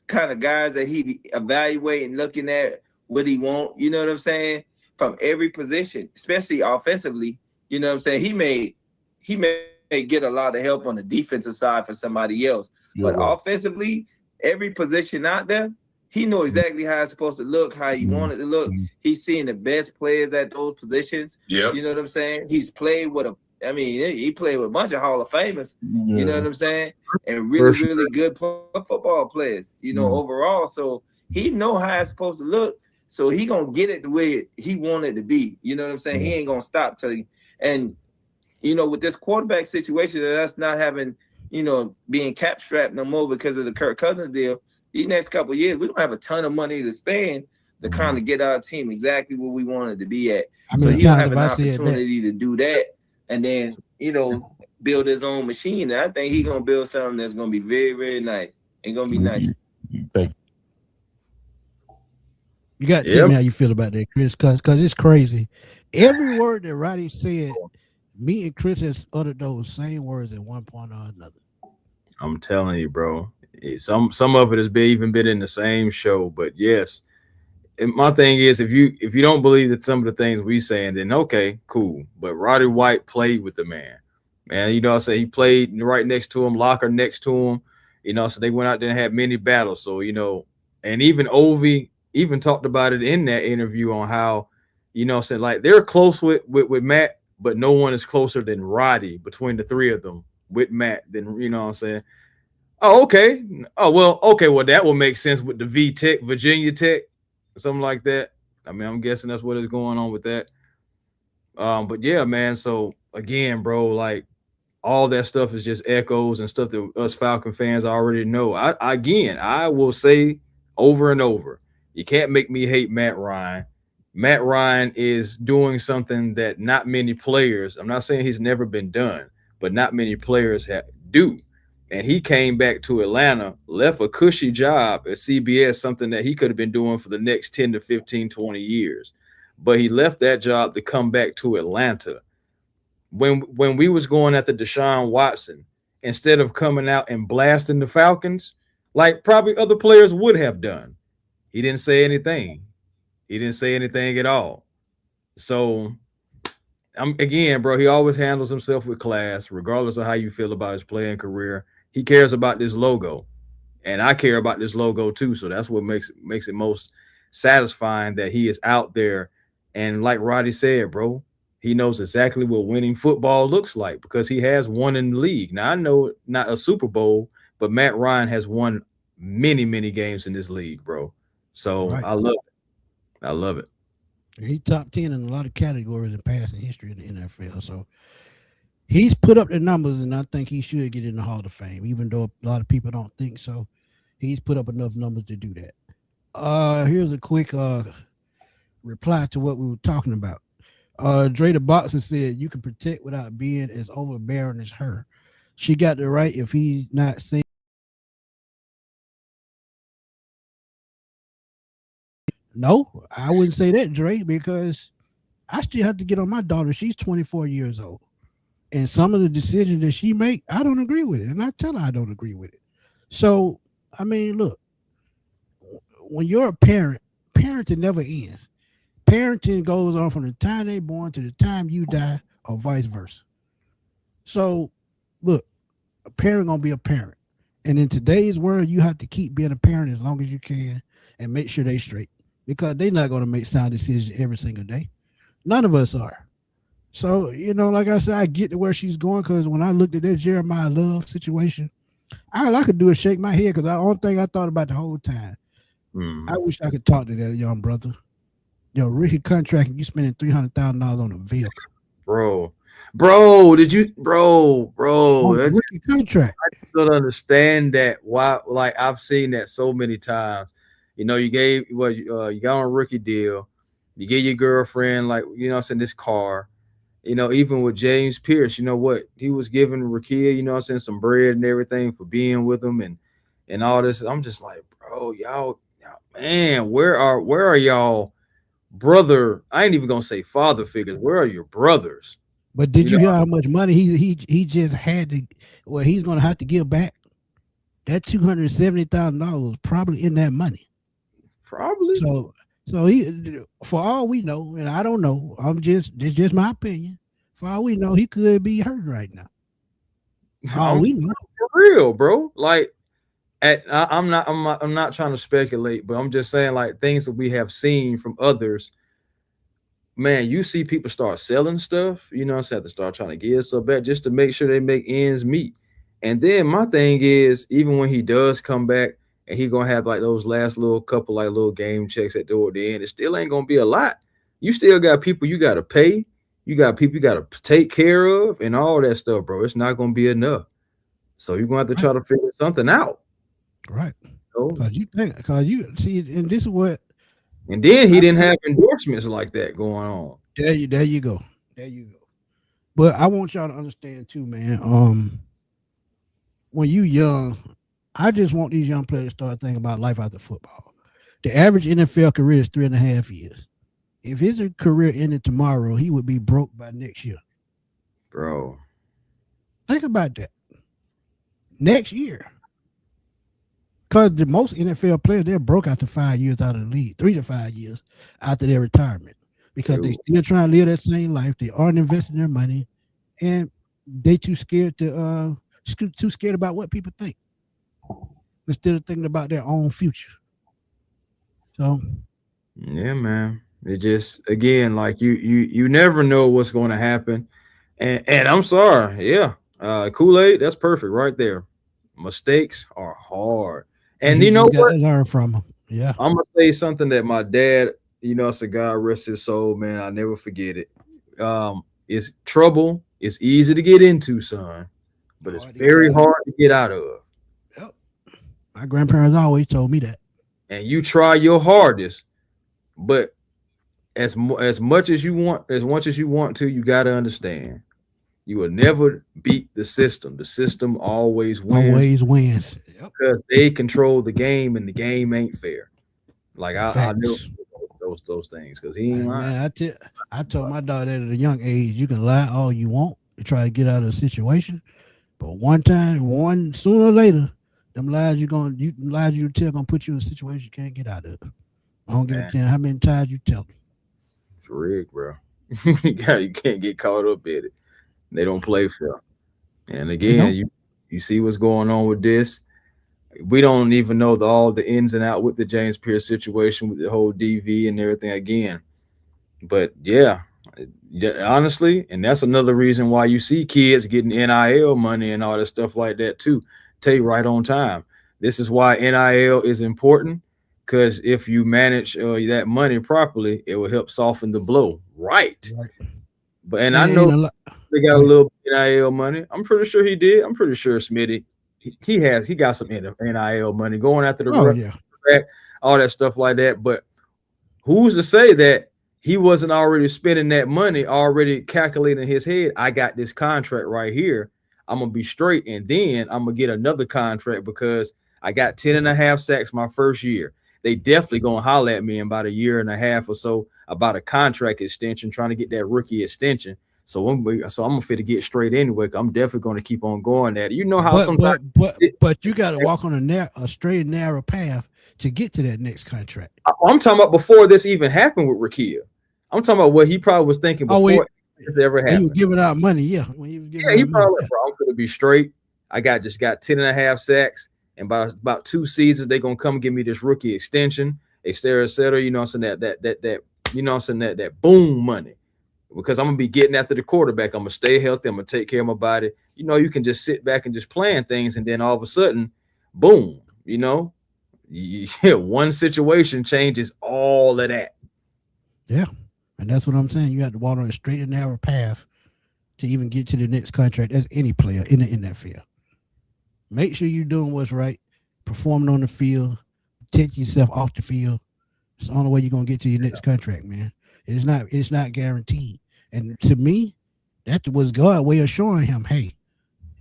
kind of guys that he evaluating, looking at what he want. You know what I'm saying? From every position, especially offensively. You know what I'm saying? He may get a lot of help on the defensive side for somebody else, but offensively, every position out there, he knows exactly how it's supposed to look, how he wanted to look. He's seeing the best players at those positions. Yeah, you know what I'm saying? He's played with he played with a bunch of Hall of Famers. Yeah. You know what I'm saying? And really good football players. You know, overall. So he know how it's supposed to look. So he gonna get it the way he wanted to be. You know what I'm saying? He ain't gonna stop till he. And you know, with this quarterback situation, that's not having, you know, being cap strapped no more because of the Kirk Cousins deal. These next couple of years, we don't have a ton of money to spend to kind of get our team exactly where we wanted to be at. I mean, so he'll have an opportunity to do that, and then, you know, build his own machine. And I think he's gonna build something that's gonna be very, very nice. It's gonna be nice. Thank you. You got to tell me how you feel about that, Chris, because it's crazy. Every word that Roddy said, me and Chris has uttered those same words at one point or another. I'm telling you, bro. Some of it has even been in the same show, but yes. And my thing is, if you don't believe that some of the things we saying, then okay, cool. But Roddy White played with the man. I say he played right next to him, locker next to him. So they went out there and had many battles. So and even Ovi even talked about it in that interview on how, said like they're close with Matt, but no one is closer than Roddy between the three of them with Matt. Then what I'm saying. Oh, okay. Oh, well, okay. Well, that will make sense with the V-Tech, Virginia Tech. Something like that. I mean, I'm guessing that's what is going on with that. But yeah, man. So again, bro, like all that stuff is just echoes and stuff that us Falcon fans already know. I will say over and over, you can't make me hate Matt Ryan. Matt Ryan is doing something that not many players, I'm not saying he's never been done, but not many players do. And he came back to Atlanta, left a cushy job at CBS, something that he could have been doing for the next 10 to 15, 20 years. But he left that job to come back to Atlanta. When we was going after Deshaun Watson, instead of coming out and blasting the Falcons, like probably other players would have done, he didn't say anything. He didn't say anything at all. So again, bro, he always handles himself with class, regardless of how you feel about his playing career. He cares about this logo, and I care about this logo too. So that's what makes it most satisfying that he is out there. And like Roddy said, bro, he knows exactly what winning football looks like because he has won in the league. Now, I know not a Super Bowl, but Matt Ryan has won many, many games in this league, bro. So right. I love it. I love it. He's top 10 in a lot of categories in passing history in the NFL. So he's put up the numbers, and I think he should get in the Hall of Fame, even though a lot of people don't think so. He's put up enough numbers to do that. Here's a quick reply to what we were talking about. Dre the Boxer said, you can protect without being as overbearing as her. She got the right if he's not saying. No, I wouldn't say that, Dre, because I still have to get on my daughter. She's 24 years old. And some of the decisions that she make, I don't agree with it. And I tell her I don't agree with it. So, I mean, look, when you're a parent, parenting never ends. Parenting goes on from the time they're born to the time you die or vice versa. So, look, a parent going to be a parent. And in today's world, you have to keep being a parent as long as you can and make sure they straight because they're not going to make sound decisions every single day. None of us are. So, like I said, I get to where she's going because when I looked at that Jeremiah Love situation, all I could do is shake my head because the only thing I thought about the whole time, I wish I could talk to that young brother. Rookie contract and you spending $300,000 on a vehicle. Bro, did you, bro, rookie contract. I don't understand that. Why? Like, I've seen that so many times. You got on a rookie deal. You get your girlfriend, like, this car. Even with James Pearce, he was giving Rakia, some bread and everything for being with him and all this. I'm just like, bro, y'all, man, where are y'all brother? I ain't even gonna say father figures. Where are your brothers? But did you hear how much money he just had to? Well, he's gonna have to give back. That $270,000 was probably in that money. Probably. So he, for all we know, and I don't know, it's just my opinion. For all we know, he could be hurt right now. All we know, for real, bro. Like, I'm not trying to speculate, but I'm just saying, like, things that we have seen from others. Man, you see people start selling stuff, have to start trying to get stuff back just to make sure they make ends meet. And then my thing is, even when he does come back and he gonna have like those last little couple like little game checks at the end, it still ain't gonna be a lot. You still got people you gotta pay, you got people you gotta take care of, and all that stuff, bro. It's not gonna be enough. So you're gonna have to try to figure something out. Right. Because you see, and this is what. And then he didn't have endorsements like that going on. There you go. But I want y'all to understand too, man. When you young, I just want these young players to start thinking about life after football. The average NFL career is 3.5 years. If his career ended tomorrow, he would be broke by next year. Bro. Think about that. Next year. because the most NFL players, they're broke after 5 years out of the league, 3 to 5 years after their retirement, because they still trying to live that same life. They aren't investing their money, and they too scared about what people think instead of thinking about their own future. So, yeah, man. It just, again, like you never know what's going to happen, and I'm sorry, yeah. Kool-Aid, that's perfect right there. Mistakes are hard, and you know what? Learn from them. Yeah, I'm gonna say something that my dad, it's a God rest his soul, man. I never forget it. It's trouble. It's easy to get into, son, but it's very hard to get out of. Yep. My grandparents always told me that. And you try your hardest, but as much as you want to, you got to understand, you will never beat the system. The system always wins. Always wins. Yep. Because they control the game, and the game ain't fair. Like I know those things, because he ain't lying. Man, I told my daughter at a young age, you can lie all you want to try to get out of a situation, but sooner or later, them lies you tell gonna put you in a situation you can't get out of. I don't give a damn how many times you tell them. It's rigged, bro. You can't get caught up in it. They don't play fair. And again, you see what's going on with this. We don't even know all the ins and outs with the James Pearce situation, with the whole DV and everything again. But yeah, honestly, and that's another reason why you see kids getting NIL money and all that stuff like that too. Tell you right on time. This is why NIL is important, because if you manage that money properly, it will help soften the blow. Right. But I know they got a little NIL money. I'm pretty sure he did. I'm pretty sure Smitty, he got some NIL money going after the all that stuff like that. But who's to say that he wasn't already spending that money, already calculating in his head, I got this contract right here, I'm gonna be straight, and then I'm gonna get another contract because I got 10.5 sacks my first year. They definitely gonna holler at me in about a year and a half or so about a contract extension, trying to get that rookie extension. So I'm gonna fit to get straight anyway. I'm definitely gonna keep on going at it. You know how sometimes, but you got to walk on a straight and narrow path to get to that next contract. I'm talking about before this even happened with Rakia. I'm talking about what he probably was thinking before it ever happened. He was giving out money, yeah. He probably, bro, I'm gonna be straight. I just got 10.5 sacks, and by about 2 seasons, they're gonna come give me this rookie extension, et cetera, et cetera. You know what I'm saying? That you know what I'm saying, that boom money. Because I'm gonna be getting after the quarterback. I'm gonna stay healthy. I'm gonna take care of my body. You know, you can just sit back and just plan things, and then all of a sudden, boom, one situation changes all of that. Yeah, and that's what I'm saying. You have to walk on a straight and narrow path to even get to the next contract as any player in that field. Make sure you're doing what's right, performing on the field, take yourself off the field. It's the only way you're gonna get to your next contract, man. It's not guaranteed. And to me, that was God's way of showing him, hey,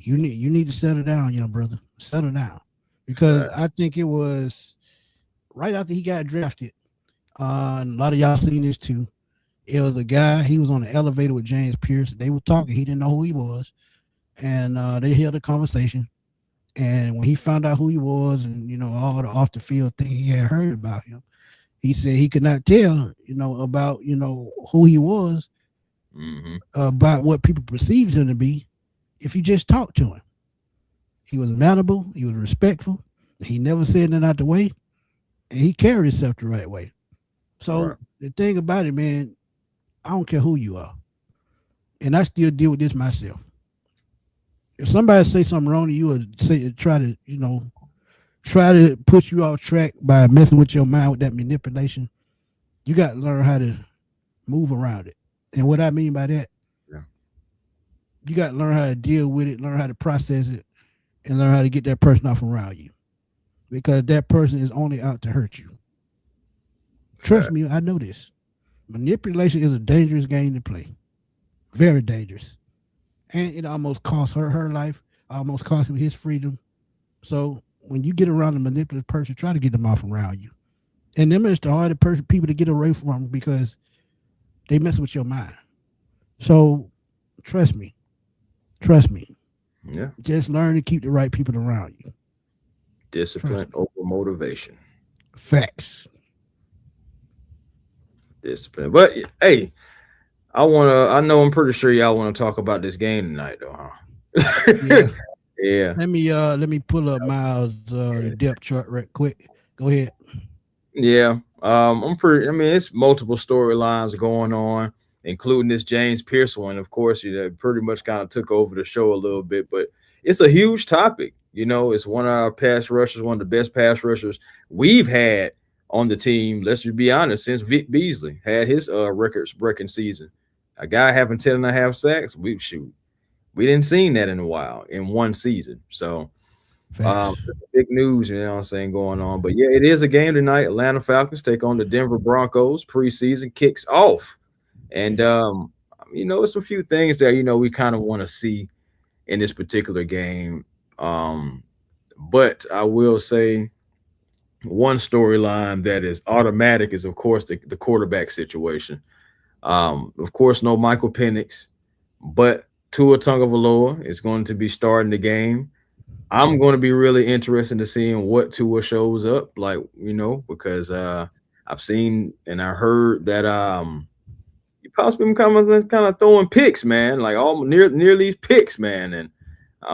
you need to settle down, young brother. Settle down. Because I think it was right after he got drafted. A lot of y'all seen this too. It was a guy, he was on the elevator with James Pearce. They were talking, he didn't know who he was. And they held a conversation. And when he found out who he was and all the off the field thing he had heard about him, he said he could not tell, about, who he was, about what people perceived him to be, if you just talked to him. He was mannerable, he was respectful, he never said nothing out the way, and he carried himself the right way. So the thing about it, man, I don't care who you are, and I still deal with this myself. If somebody say something wrong to you, or try to put you off track by messing with your mind with that manipulation, you got to learn how to move around it. And what I mean by that, you got to learn how to deal with it, learn how to process it, and learn how to get that person off around you. Because that person is only out to hurt you. Trust me, I know this. Manipulation is a dangerous game to play. Very dangerous. And it almost cost her life, almost cost him his freedom. So when you get around a manipulative person, try to get them off around you. And them is the hardest people to get away from, because they mess with your mind. So trust me. Yeah. Just learn to keep the right people around you. Discipline over motivation. Facts. Discipline. But hey, I'm pretty sure y'all want to talk about this game tonight though, huh? Yeah. Yeah. Let me pull up Miles the depth chart right quick. Go ahead. Yeah. It's multiple storylines going on, including this James Pearce one. Of course, pretty much kind of took over the show a little bit, but it's a huge topic. It's one of our pass rushers, one of the best pass rushers we've had on the team. Let's just be honest, since Vic Beasley had his records-breaking season. A guy having 10.5 sacks, we didn't see that in a while in one season. So big news, you know what I'm saying, going on. But yeah, it is a game tonight. Atlanta Falcons take on the Denver Broncos. Preseason kicks off. And it's a few things that we kind of want to see in this particular game. But I will say one storyline that is automatic is, of course, the quarterback situation. Of course, no Michael Penix, but Tua Tagovailoa is going to be starting the game. I'm going to be really interested in seeing what Tua shows up, because I've seen and I heard that you possibly kind of throwing picks, man, like all near these picks, man, and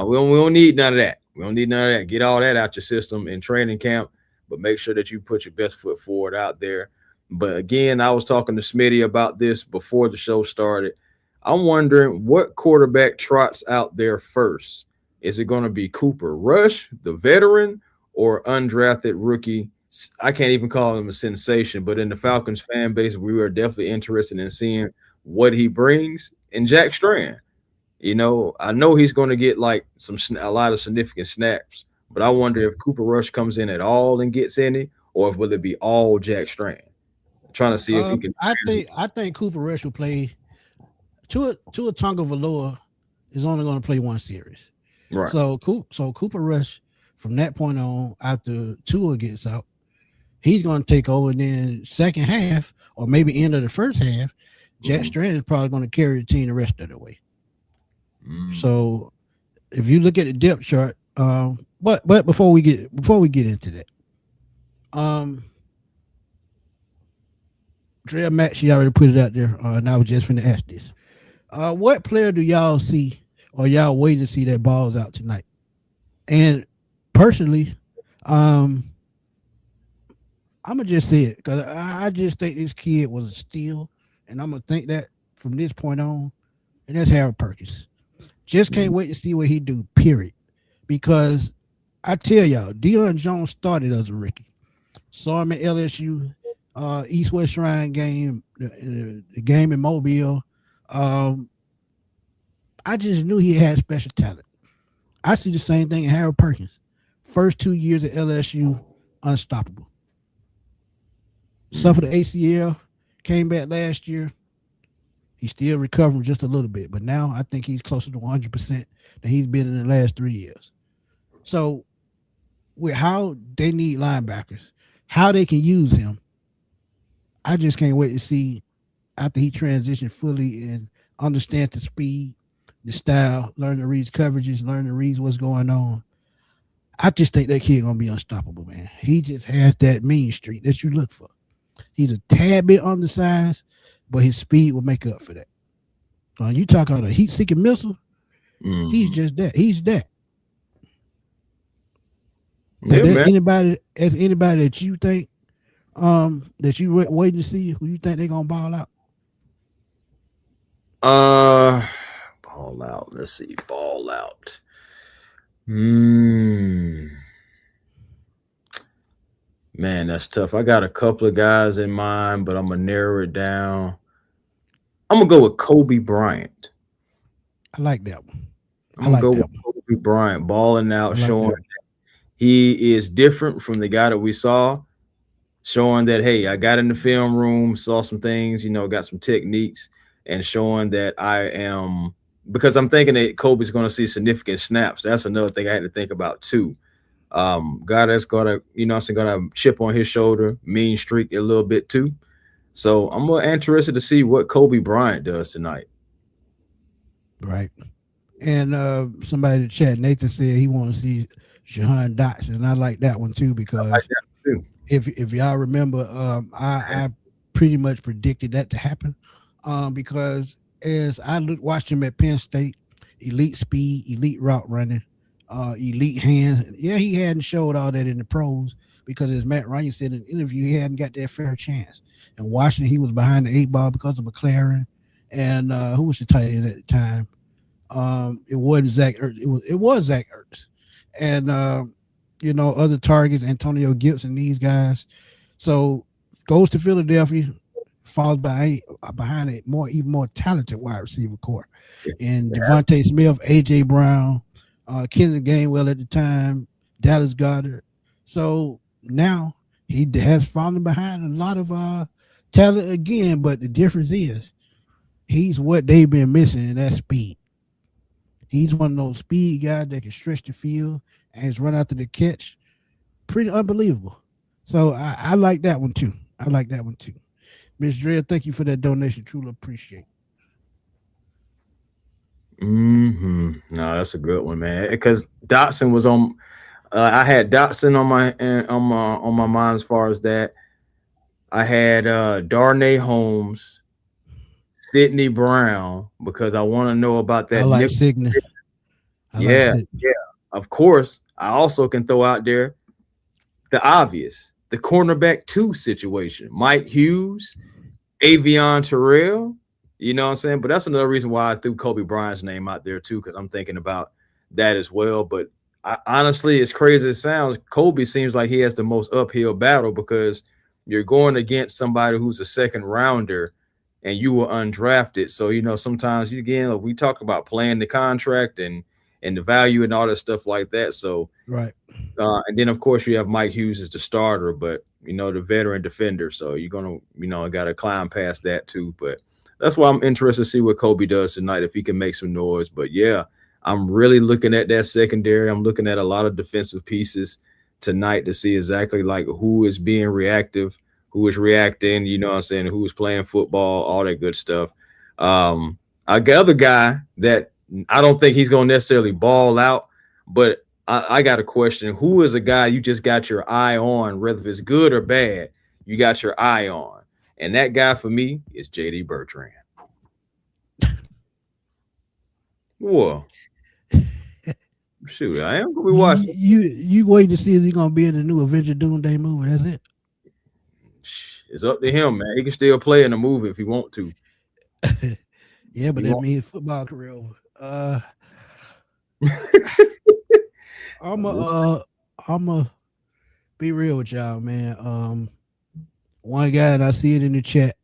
we don't need none of that. We don't need none of that. Get all that out your system in training camp, but make sure that you put your best foot forward out there. But again, I was talking to Smitty about this before the show started. I'm wondering what quarterback trots out there first. Is it going to be Cooper Rush, the veteran, or undrafted rookie? I can't even call him a sensation, but in the Falcons fan base, we are definitely interested in seeing what he brings. And Jack Strand, I know he's going to get like a lot of significant snaps, but I wonder if Cooper Rush comes in at all and gets any, or if will it be all Jack Strand? I'm trying to see if he can. I think Cooper Rush will play. Tua Tagovailoa is only going to play one series. Right. So Cooper Rush, from that point on, after Tua gets out, he's going to take over. And then second half, or maybe end of the first half, Jack Strand is probably going to carry the team the rest of the way. So if you look at the depth chart, but before we get into that, Dre Matt, she already put it out there, and I was just finna ask this. What player do y'all see, or y'all waiting to see that balls out tonight? And personally, I'm gonna just say it because I just think this kid was a steal, and I'm gonna think that from this point on, and that's Harold Perkins. Just can't wait to see what he do. Period. Because I tell y'all, Deion Jones started as a rookie. Saw him at LSU, East-West Shrine game, the game in Mobile. I just knew he had special talent. I see the same thing in Harold Perkins. First 2 years at LSU, unstoppable. Suffered the ACL, came back last year. He's still recovering just a little bit, but now I think he's closer to 100% than he's been in the last 3 years. So with how they need linebackers, how they can use him, I just can't wait to see after he transitioned fully and understands the speed, the style, learn to read coverages, learn to read what's going on. I just think that kid gonna be unstoppable, man. He just has that mean streak that you look for. He's a tad bit undersized, but his speed will make up for that. You talk about a heat-seeking missile, he's just that. He's that. Yeah, anybody that you think that you waiting to see who you think they're gonna ball out? Ball out. Let's see. Ball out. Man, that's tough. I got a couple of guys in mind, but I'm gonna narrow it down. I'm gonna go with Kobe Bryant. I like that one. I'm gonna go with Kobe Bryant, balling out, showing he is different from the guy that we saw, showing that, hey, I got in the film room, saw some things, got some techniques, and showing that I am, because I'm thinking that Kobe's going to see significant snaps. That's another thing I had to think about too. Guy that's got a, got a chip on his shoulder, mean streak a little bit too. So I'm more interested to see what Kobe Bryant does tonight. Right. And somebody in the chat, Nathan said he wants to see Jahan Dotson. And I like that one too because if y'all remember, I pretty much predicted that to happen because as I watched him at Penn State, elite speed, elite route running, elite hands. Yeah, he hadn't showed all that in the pros because, as Matt Ryan said in an interview, he hadn't got that fair chance. And Washington, he was behind the 8 ball because of McLaren. And who was the tight end at the time? It wasn't Zach Ertz. It was Zach Ertz. And other targets, Antonio Gibson, these guys. So goes to Philadelphia, falls behind a even more talented wide receiver core. And Devontae Smith, AJ Brown, Kenneth Gainwell at the time, Dallas Goedert. So now he has fallen behind a lot of talent again, but the difference is he's what they've been missing, and that's speed. He's one of those speed guys that can stretch the field and he's run after the catch. Pretty unbelievable. So I like that one too. Ms. Dredd, thank you for that donation. Truly appreciate it. No, that's a good one, man. Because Dotson was on. I had Dotson on my mind as far as that. I had Darnay Holmes, Sidney Brown, because I want to know about that. I like Sidney. Yeah. Of course, I also can throw out there the obvious, the cornerback 2 situation. Mike Hughes, Avion Terrell. You know what I'm saying? But that's another reason why I threw Kobe Bryant's name out there too, because I'm thinking about that as well. But honestly, as crazy as it sounds, Kobe seems like he has the most uphill battle because you're going against somebody who's a second rounder and you were undrafted. So, sometimes we talk about playing the contract and the value and all that stuff like that. So, right. And then, of course, you have Mike Hughes as the starter, but, the veteran defender. So you're going to, got to climb past that too. But that's why I'm interested to see what Kobe does tonight, if he can make some noise. But, yeah, I'm really looking at that secondary. I'm looking at a lot of defensive pieces tonight to see exactly like who is being reactive, who is reacting, who is playing football, all that good stuff. Other guy that I don't think he's going to necessarily ball out, but I got a question. Who is a guy you just got your eye on, whether it's good or bad, you got your eye on? And that guy for me is J.D. Bertrand. Whoa. Shoot, I am going to be watching. You wait to see if he's going to be in the new Avenger Doomsday movie. That's it. It's up to him, man. He can still play in the movie if he want to. Yeah, but that means football career over. I'm a be real with y'all, man. One guy, and I see it in the chat,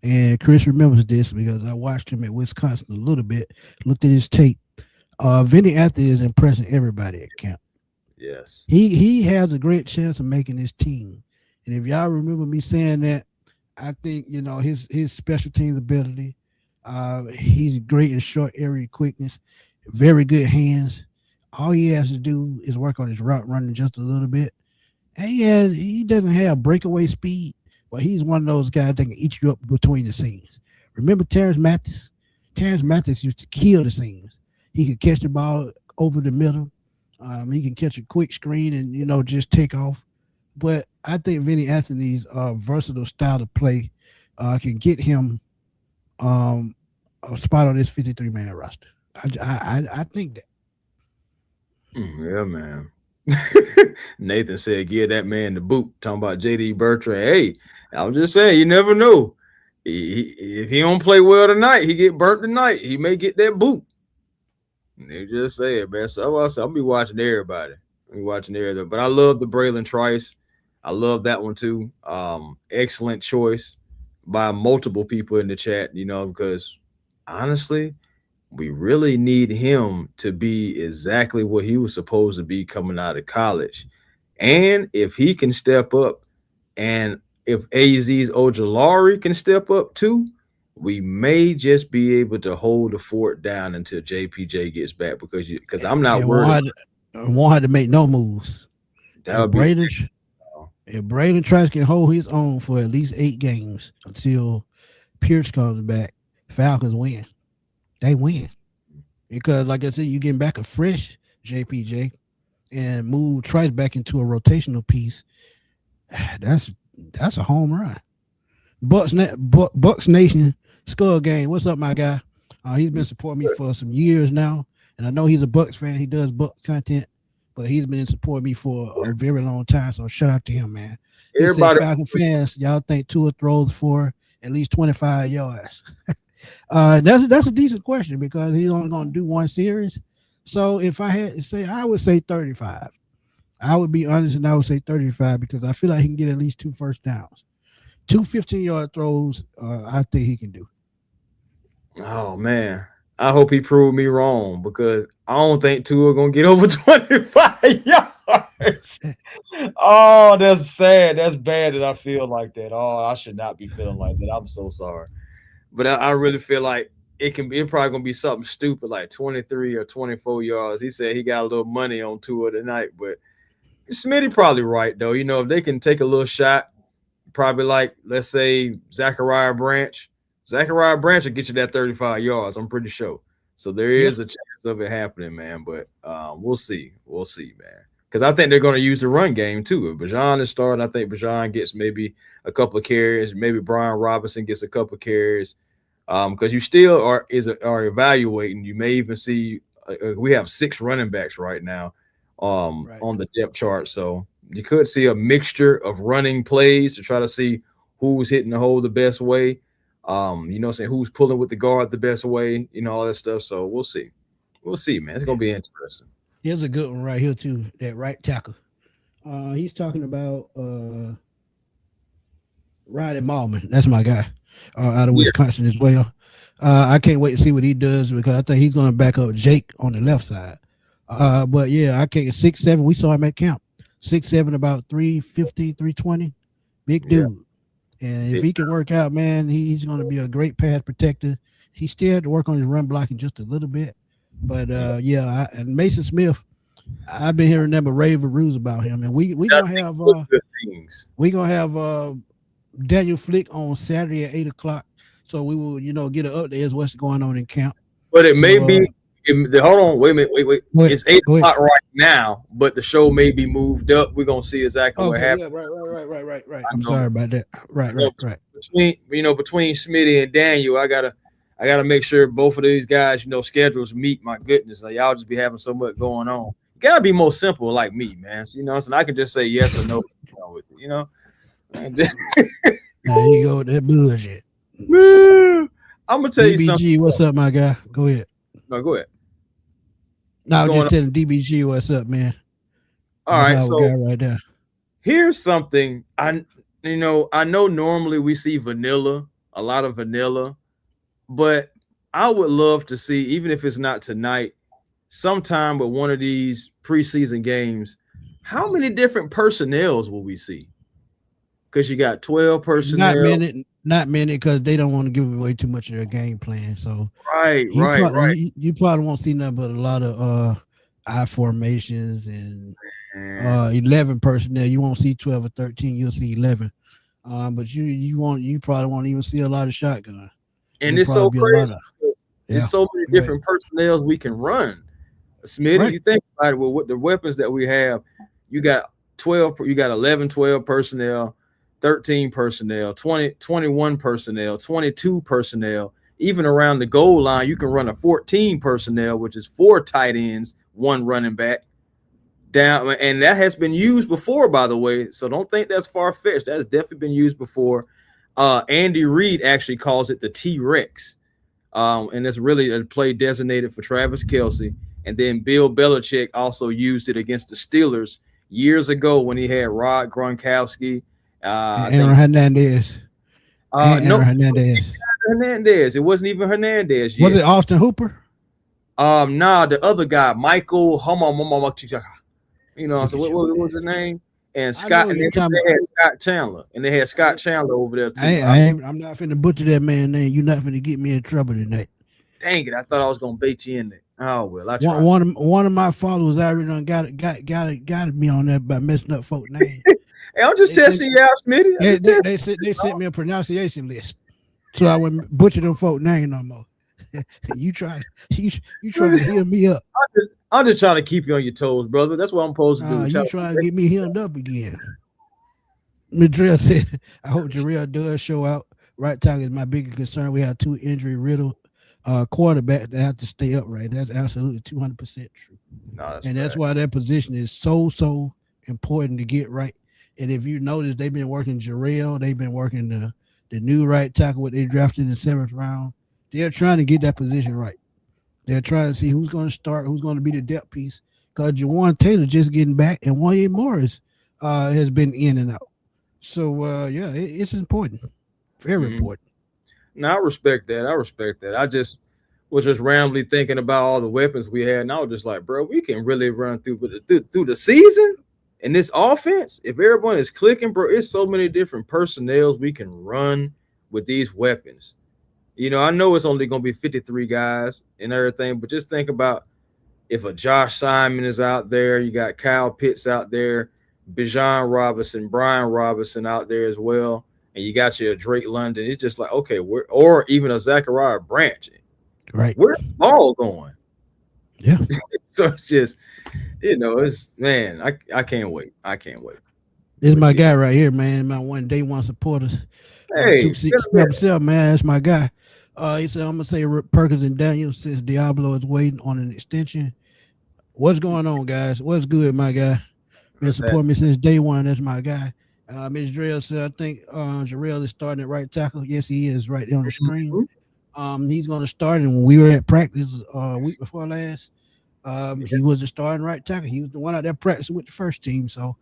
and Chris remembers this because I watched him at Wisconsin a little bit, looked at his tape. Vinny Anthony is impressing everybody at camp. Yes. He has a great chance of making his team. And if y'all remember me saying that, I think, his special teams ability, he's great in short area quickness, very good hands. All he has to do is work on his route running just a little bit. And he doesn't have breakaway speed, but he's one of those guys that can eat you up between the seams. Remember Terrence Mathis? Terrence Mathis used to kill the seams. He could catch the ball over the middle. He can catch a quick screen and, just take off. But I think Vinny Anthony's versatile style of play can get him a spot on this 53-man roster. I think that. Yeah, man. Nathan said, give that man the boot. Talking about J.D. Bertrand. Hey, I'm just saying, you never know. If he don't play well tonight, he get burnt tonight. He may get that boot. They just say it, man. So I'll be watching everybody. But I love the Braylon Trice. I love that one too. Excellent choice by multiple people in the chat, because honestly, we really need him to be exactly what he was supposed to be coming out of college. And if he can step up, and if AZ's Ojulari can step up too, we may just be able to hold the fort down until JPJ gets back, because I'm not worried. Won't have to make no moves. If Braylon Trice can hold his own for at least 8 games until Pearce comes back, Falcons win. They win. Because, like I said, you're getting back a fresh JPJ, and move Trice back into a rotational piece, that's a home run. Bucks Nation Skull Gang, what's up, my guy? He's been supporting me for some years now, and I know he's a Bucks fan. He does Bucks content, but he's been supporting me for a very long time. So shout out to him, man. Everybody, Falcon fans, y'all think Tua throws for at least 25 yards? That's a decent question because he's only going to do one series. So if I had to say, I would say 35. I would be honest and I would say 35 because I feel like he can get at least 2 first downs. 2 15-yard throws, I think he can do. Oh, man. I hope he proved me wrong because I don't think Tua are going to get over 25 yards. Oh, that's sad. That's bad that I feel like that. Oh, I should not be feeling like that. I'm so sorry. But I really feel like it's probably going to be something stupid like 23 or 24 yards. He said he got a little money on Tua tonight, but Smitty probably right, though. You know, if they can take a little shot, probably like, let's say, Zachariah Branch will get you that 35 yards, I'm pretty sure. So there is a chance of it happening, man. But we'll see. We'll see, man. Because I think they're going to use the run game, too. If Bijan is starting, I think Bijan gets maybe a couple of carries. Maybe Brian Robinson gets a couple of carries. Because you still are evaluating. You may even see we have 6 running backs right now on the depth chart. So you could see a mixture of running plays to try to see who's hitting the hole the best way. Who's pulling with the guard the best way, all that stuff. So we'll see. We'll see, man. It's going to be interesting. Here's a good one right here, too, that right tackle. He's talking about Roddy Malman. That's my guy out of Wisconsin as well. I can't wait to see what he does because I think he's going to back up Jake on the left side. But, yeah, I can't. 6'7", we saw him at camp. 6'7", about 350, 320. Big dude. And if he can work out, man, he's going to be a great pass protector. He still had to work on his run blocking just a little bit. But, and Mason Smith, I've been hearing them rave reviews about him. And we going to have Daniel Flick on Saturday at 8 o'clock. So we will, get an update as what's going on in camp. But it may be hold on, wait a minute, wait. It's 8 o'clock right now, but the show may be moved up. We're gonna see exactly what happens. Yeah, right. I'm sorry about that. Right. Between Smitty and Daniel, I gotta make sure both of these guys, schedules meet. My goodness, like y'all just be having so much going on. You gotta be more simple like me, man. So, so I can just say yes or no with it, There you go with that bullshit. I'm gonna tell you something. DBG, what's up, my guy? Go ahead. No, go ahead. No, I'm just telling DBG what's up, man. All right, so right there. Here's something I know normally we see a lot of vanilla, but I would love to see, even if it's not tonight, sometime with one of these preseason games, how many different personnels will we see? Because you got 12 personnel. Not many, because they don't want to give away too much of their game plan. So right. You probably won't see nothing but a lot of I formations and 11 personnel. You won't see 12 or 13. You'll see 11. But you probably won't even see a lot of shotgun. And it's so crazy. There's so many different personnels we can run. Smitty, you think about it, with the weapons that we have, you got 11, 12 personnel. 13 personnel, 20, 21 personnel, 22 personnel. Even around the goal line, you can run a 14 personnel, which is 4 tight ends, 1 running back down. And that has been used before, by the way. So don't think that's far-fetched. That's definitely been used before. Andy Reid actually calls it the T-Rex. And it's really a play designated for Travis Kelce. And then Bill Belichick also used it against the Steelers years ago when he had Rod Gronkowski. Aaron Hernandez. Hernandez. It wasn't even Hernandez yet. Was it Austin Hooper? The other guy, Michael. So what was his name? And Scott, and they had Scott Chandler, over there too. I'm not finna butcher that man's name. You're not finna get me in trouble tonight. Dang it! I thought I was gonna bait you in there. Oh well, I tried. One of my followers already done got me on that by messing up folks' names. Hey, I'm just testing you out, Smitty. They sent me a pronunciation list, so I wouldn't butcher them folk name no more. you try to heal me up. I'm just trying to keep you on your toes, brother. That's what I'm supposed to do. You trying to get me healed up again. Madrid said, I hope Jarrell does show out. Right tackle is my biggest concern. We have 2 injury riddled quarterbacks that have to stay upright. That's absolutely 200% true. No, that's why that position is so important to get right. And if you notice, they've been working Jarrell, they've been working the new right tackle, what they drafted in the 7th round. They're trying to get that position right. They're trying to see who's going to start, who's going to be the depth piece. Because Jawan Taylor just getting back, and Wyatt Morris has been in and out. So it's important, very important. No, I respect that. I just was just randomly thinking about all the weapons we had, and I was just like, bro, we can really run through the season in this offense. If everyone is clicking, bro, it's so many different personnels we can run with these weapons. You know, I know it's only going to be 53 guys and everything, but just think about if a Josh Simon is out there, you got Kyle Pitts out there, Bijan Robinson, Brian Robinson out there as well, and you got your Drake London. It's just like, okay, or even a Zachariah Branch. Right. Where's the ball going? Yeah. So it's just, I can't wait. This is my guy right here, man. My day one supporters. Hey, 267, man. That's my guy. He said, I'm going to say Perkins and Daniels since Diablo is waiting on an extension. What's going on, guys? What's good, my guy? Been supporting me since day one. That's my guy. Ms. Drell said, I think Jarrell is starting at right tackle. Yes, he is right there on the screen. He's going to start. And when we were at practice week before last, he was the starting right tackle. He was the one out there practicing with the first team. So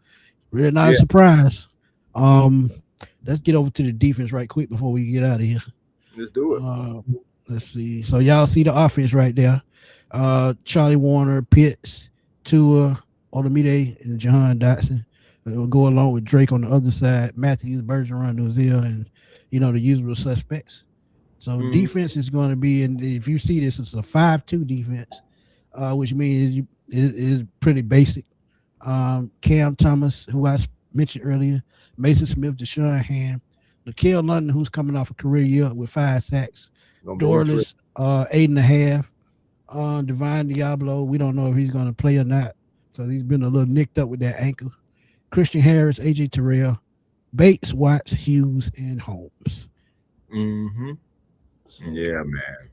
really not a surprise. Let's get over to the defense right quick before we get out of here. Let's do it. Let's see. So y'all see the offense right there. Charlie Warner, Pitts, Tua, Olamide, and Jahan Dotson. We'll go along with Drake on the other side, Matthews, Bergeron, Nuzil, and the usual suspects. So defense is going to be, and if you see this, it's a 5-2 defense, which means it is pretty basic. Cam Thomas, who I mentioned earlier, Mason Smith, Deshaun Hand, Laquel London, who's coming off a career year with 5 sacks, Dorless, 8.5, Divine Diablo. We don't know if he's going to play or not because he's been a little nicked up with that ankle. Christian Harris, AJ Terrell, Bates, Watts, Hughes, and Holmes. Yeah, man.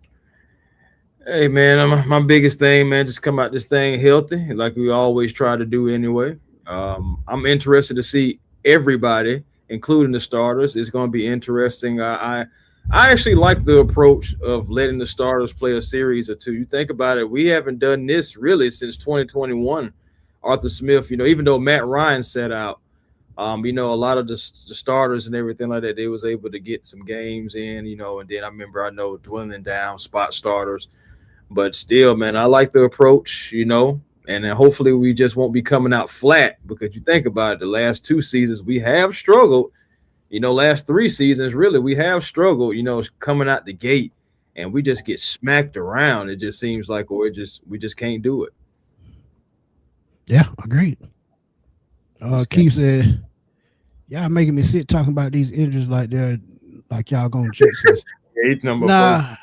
Hey, man, my biggest thing, man, just come out this thing healthy, like we always try to do anyway. I'm interested to see everybody, including the starters. It's going to be interesting. I actually like the approach of letting the starters play a series or two. You think about it, we haven't done this really since 2021. Arthur Smith, even though Matt Ryan set out, a lot of the starters and everything like that, they was able to get some games in, and then I know dwindling down spot starters. But still, man, I like the approach, and then hopefully we just won't be coming out flat because you think about it, the last 2 seasons we have struggled, last 3 seasons, really, we have struggled, coming out the gate and we just get smacked around. It just seems like, we just can't do it. Yeah, agreed. Keith said, y'all making me sit talking about these injuries like y'all gonna jinx us. Nah,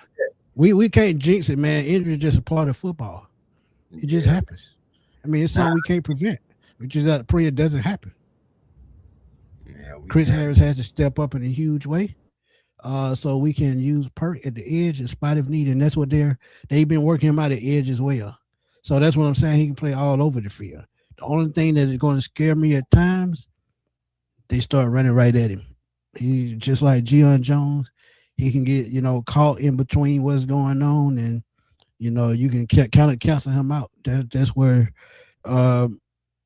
we can't jinx it, man. Injury is just a part of football. It just happens. I mean, it's something we can't prevent. We just got to pray it doesn't happen. Yeah, Chris Harris has to step up in a huge way. So we can use Perk at the edge in spite of need, and that's what they've been working him out at the edge as well. So that's what I'm saying. He can play all over the field. The only thing that is going to scare me at times, they start running right at him. He just like Gion Jones. He can get, caught in between what's going on, and, you can kind of cancel him out. That's where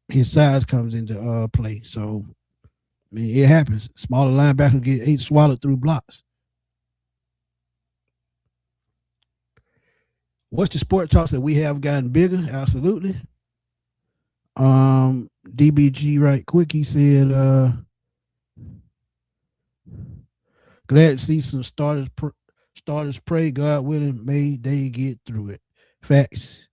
his size comes into play. So, I mean, it happens. Smaller linebacker get swallowed through blocks. What's the sport talks that we have gotten bigger? Absolutely. DBG right quick, he said, glad to see some starters pray, God willing, may they get through it. Facts.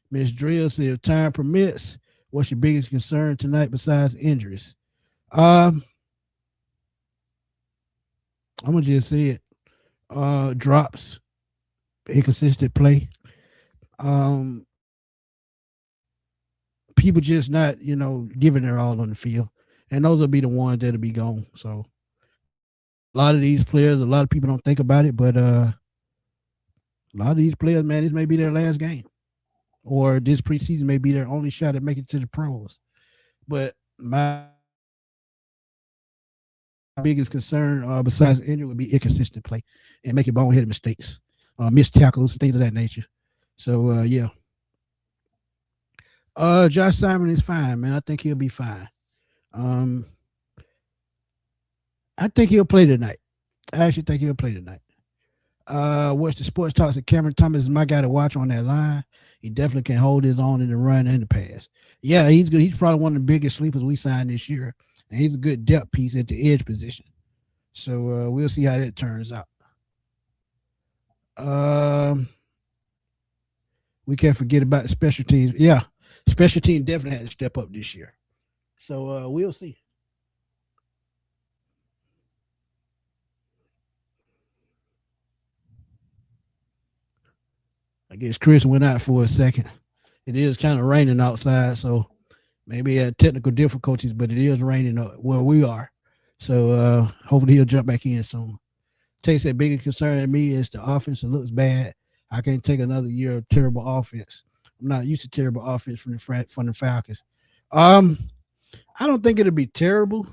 Miss Drill said, if time permits, what's your biggest concern tonight besides injuries? I'm gonna just say it. Drops. inconsistent play. People just not, giving their all on the field. And those will be the ones that'll be gone. So a lot of these players, a lot of people don't think about it, but a lot of these players, man, this may be their last game. Or this preseason may be their only shot at making it to the pros. But my biggest concern, besides injury, would be inconsistent play and making boneheaded mistakes, missed tackles, things of that nature. So, yeah. Josh Simon is fine, man. I think he'll be fine. I think he'll play tonight. I actually think he'll play tonight. What's the sports talks? Cameron Thomas is my guy to watch on that line. He definitely can hold his own in the run and the pass. Yeah, he's good. He's probably one of the biggest sleepers we signed this year, and he's a good depth piece at the edge position. So we'll see how that turns out. We can't forget about the special teams. Yeah, special team definitely had to step up this year. So we'll see. I guess Chris went out for a second. It is kind of raining outside, so maybe he had technical difficulties, but it is raining where we are. So hopefully he'll jump back in soon. Tay said, biggest concern to me is the offense. It looks bad. I can't take another year of terrible offense. I'm not used to terrible offense from the Falcons. I don't think it'll be terrible,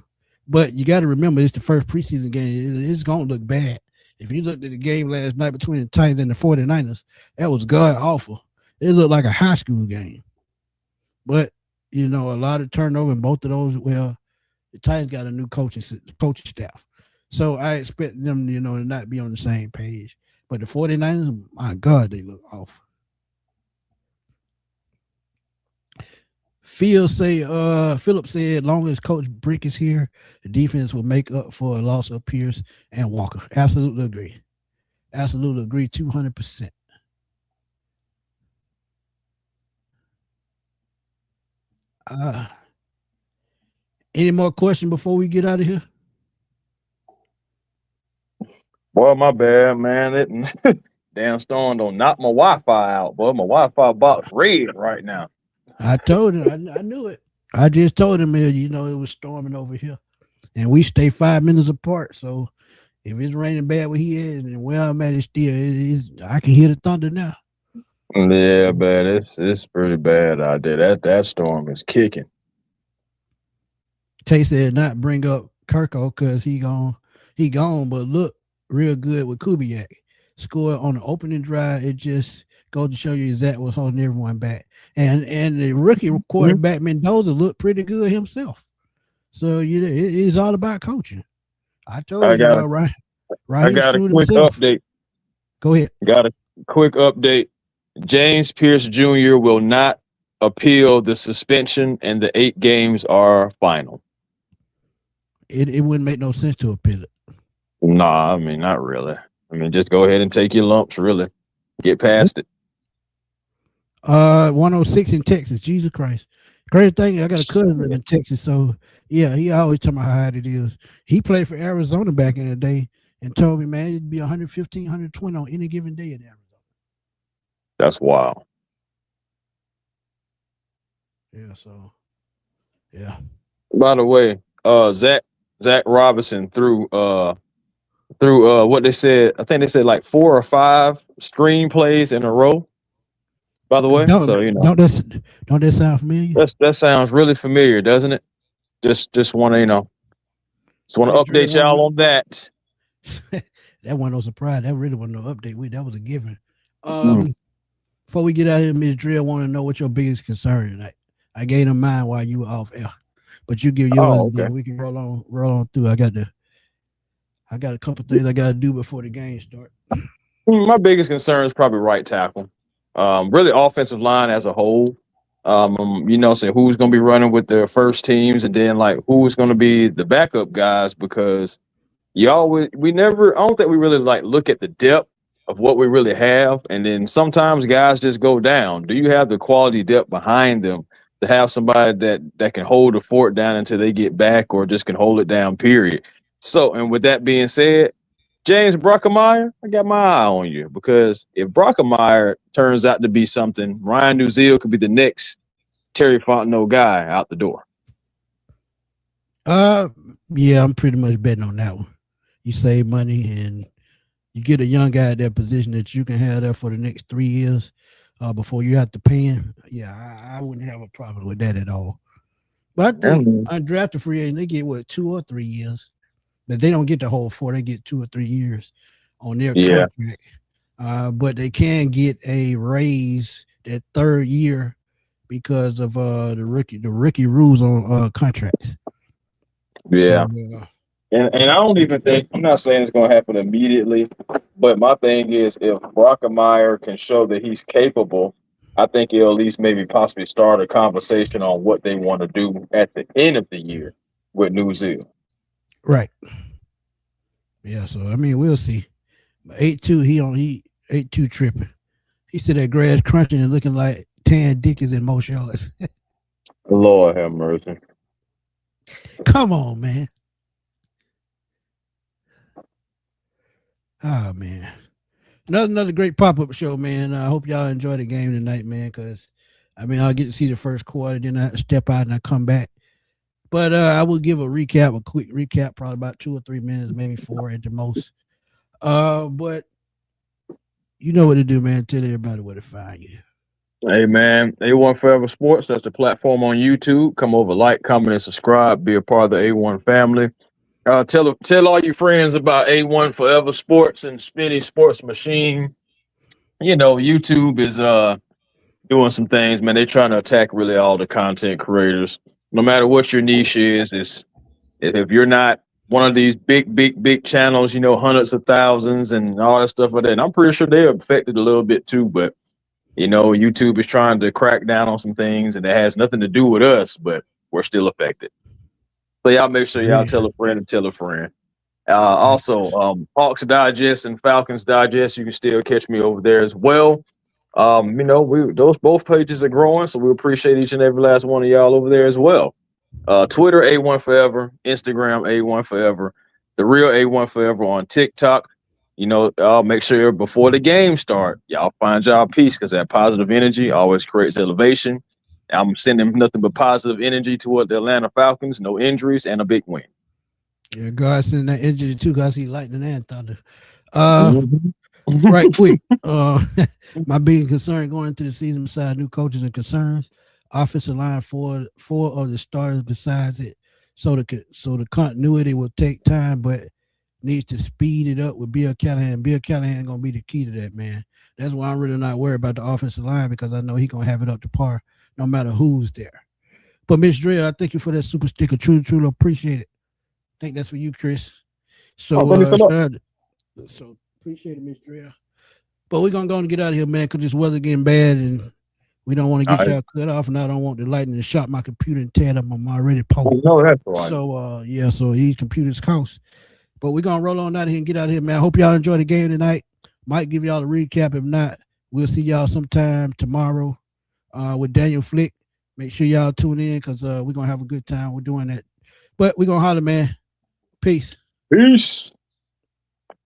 but you got to remember it's the first preseason game. It's going to look bad. If you looked at the game last night between the Titans and the 49ers, that was god awful. It looked like a high school game. But, a lot of turnover in both of those. Well, the Titans got a new coaching staff. So I expect them, to not be on the same page. But the 49ers, my God, they look off. Philip said, long as Coach Brick is here, the defense will make up for a loss of Pearce and Walker. Absolutely agree. 200%. Any more questions before we get out of here? Boy, my bad, man. Damn storm don't knock my Wi-Fi out, boy. My Wi-Fi box red right now. I told him. I knew it. I just told him, it was storming over here. And we stay 5 minutes apart. So if it's raining bad where he is and where I'm at, I can hear the thunder now. Yeah, man. It's pretty bad out there. That storm is kicking. Tay said not bring up Kirko because he gone, but look real good with Kubiak. Scored on the opening drive. It just goes to show you exactly what's holding everyone back. And the rookie quarterback Mendoza looked pretty good himself. So it's all about coaching. I told you, right? I got a quick update. Go ahead. Got a quick update. James Pearce Jr. will not appeal the suspension, and the 8 games are final. It wouldn't make no sense to appeal it. Nah, I mean, not really. I mean, just go ahead and take your lumps, really. Get past it. 106 in Texas. Jesus Christ. Crazy thing, I got a cousin in Texas, so yeah, he always tell me how hard it is. He played for Arizona back in the day and told me, man, it'd be 115, 120 on any given day in Arizona. That's wild. Yeah, so yeah. By the way, Zach Robinson threw what they said. I think they said like 4 or 5 screenplays in a row. By the way, don't that sound familiar? That sounds really familiar, doesn't it? Just want to update y'all on that. That wasn't no surprise. That really wasn't no update. That was a given. Before we get out of here, Ms. Drill, I want to know what your biggest concern tonight. I gave them mine while you were off air, but you give yours. Okay. We can roll on through. I got a couple things I got to do before the game start. My biggest concern is probably right tackle. Really offensive line as a whole. Saying who's going to be running with the first teams, and then like who's going to be the backup guys, because I don't think we really like look at the depth of what we really have, and then sometimes guys just go down. Do you have the quality depth behind them to have somebody that can hold the fort down until they get back, or just can hold it down, period? So, and with that being said, James Brockemeyer, I got my eye on you because if Brockemeyer turns out to be something, Ryan Nuzile could be the next Terry Fontenot guy out the door. Yeah, I'm pretty much betting on that one. You save money and you get a young guy at that position that you can have there for the next 3 years before you have to pay him. Yeah, I wouldn't have a problem with that at all. But I think undrafted free agent, they get what, 2 or 3 years. But they don't get the whole 4, they get 2 or 3 years on their contract. But they can get a raise that 3rd year because of the rookie rules on contracts. Yeah. So, and I don't even think, I'm not saying it's going to happen immediately, but my thing is if Brockemeyer can show that he's capable, I think he'll at least maybe possibly start a conversation on what they want to do at the end of the year with Nuzile. Right. Yeah, so I mean we'll see. 8-2, he 8-2 tripping. He said that grass crunching and looking like Tan Dickens in most yards. Lord have mercy. Come on, man. Oh man. Another great pop-up show, man. I hope y'all enjoy the game tonight, man, because I mean I'll get to see the first quarter, then I step out and I come back. But I will give a quick recap, probably about 2 or 3 minutes, maybe 4 at the most. But you know what to do, man. Tell everybody where to find you. Hey, man. A1 Forever Sports, that's the platform on YouTube. Come over, like, comment, and subscribe. Be a part of the A1 family. Tell all your friends about A1 Forever Sports and Smitty Sports Machine. You know, YouTube is doing some things, man. They're trying to attack really all the content creators. No matter what your niche is if you're not one of these big channels, you know, hundreds of thousands and all that stuff like that. And I'm pretty sure they're affected a little bit too, but you know, YouTube is trying to crack down on some things, and it has nothing to do with us, but we're still affected. So y'all make sure y'all tell a friend and tell a friend. Also, Hawks Digest and Falcons Digest, you can still catch me over there as well. You know, those both pages are growing, so we appreciate each and every last one of y'all over there as well. Twitter A1 Forever, Instagram A1 Forever, the real A1 Forever on TikTok. You know, make sure before the game start, y'all find y'all peace because that positive energy always creates elevation. I'm sending nothing but positive energy toward the Atlanta Falcons, no injuries, and a big win. Yeah, God sending that injury too, because he lightning and thunder. Right quick. My biggest concern going into the season besides new coaches and concerns, offensive line four of the starters besides it. So the continuity will take time, but needs to speed it up with Bill Callahan. Bill Callahan gonna be the key to that, man. That's why I'm really not worried about the offensive line because I know he's gonna have it up to par no matter who's there. But Miss Dre, I thank you for that super sticker. Truly appreciate it. I think that's for you, Chris. So so appreciate it, Miss Dre. But we're gonna go and get out of here, man, because this weather getting bad and we don't want to get y'all cut off, and I don't want the lightning to shock my computer and tear up my already post. No, that's right. So so these computers cost. But we're gonna roll on out of here and get out of here, man. I hope y'all enjoy the game tonight. Might give y'all a recap. If not, we'll see y'all sometime tomorrow with Daniel Flick. Make sure y'all tune in because we're gonna have a good time. We're doing that. But we're gonna holler, man. Peace.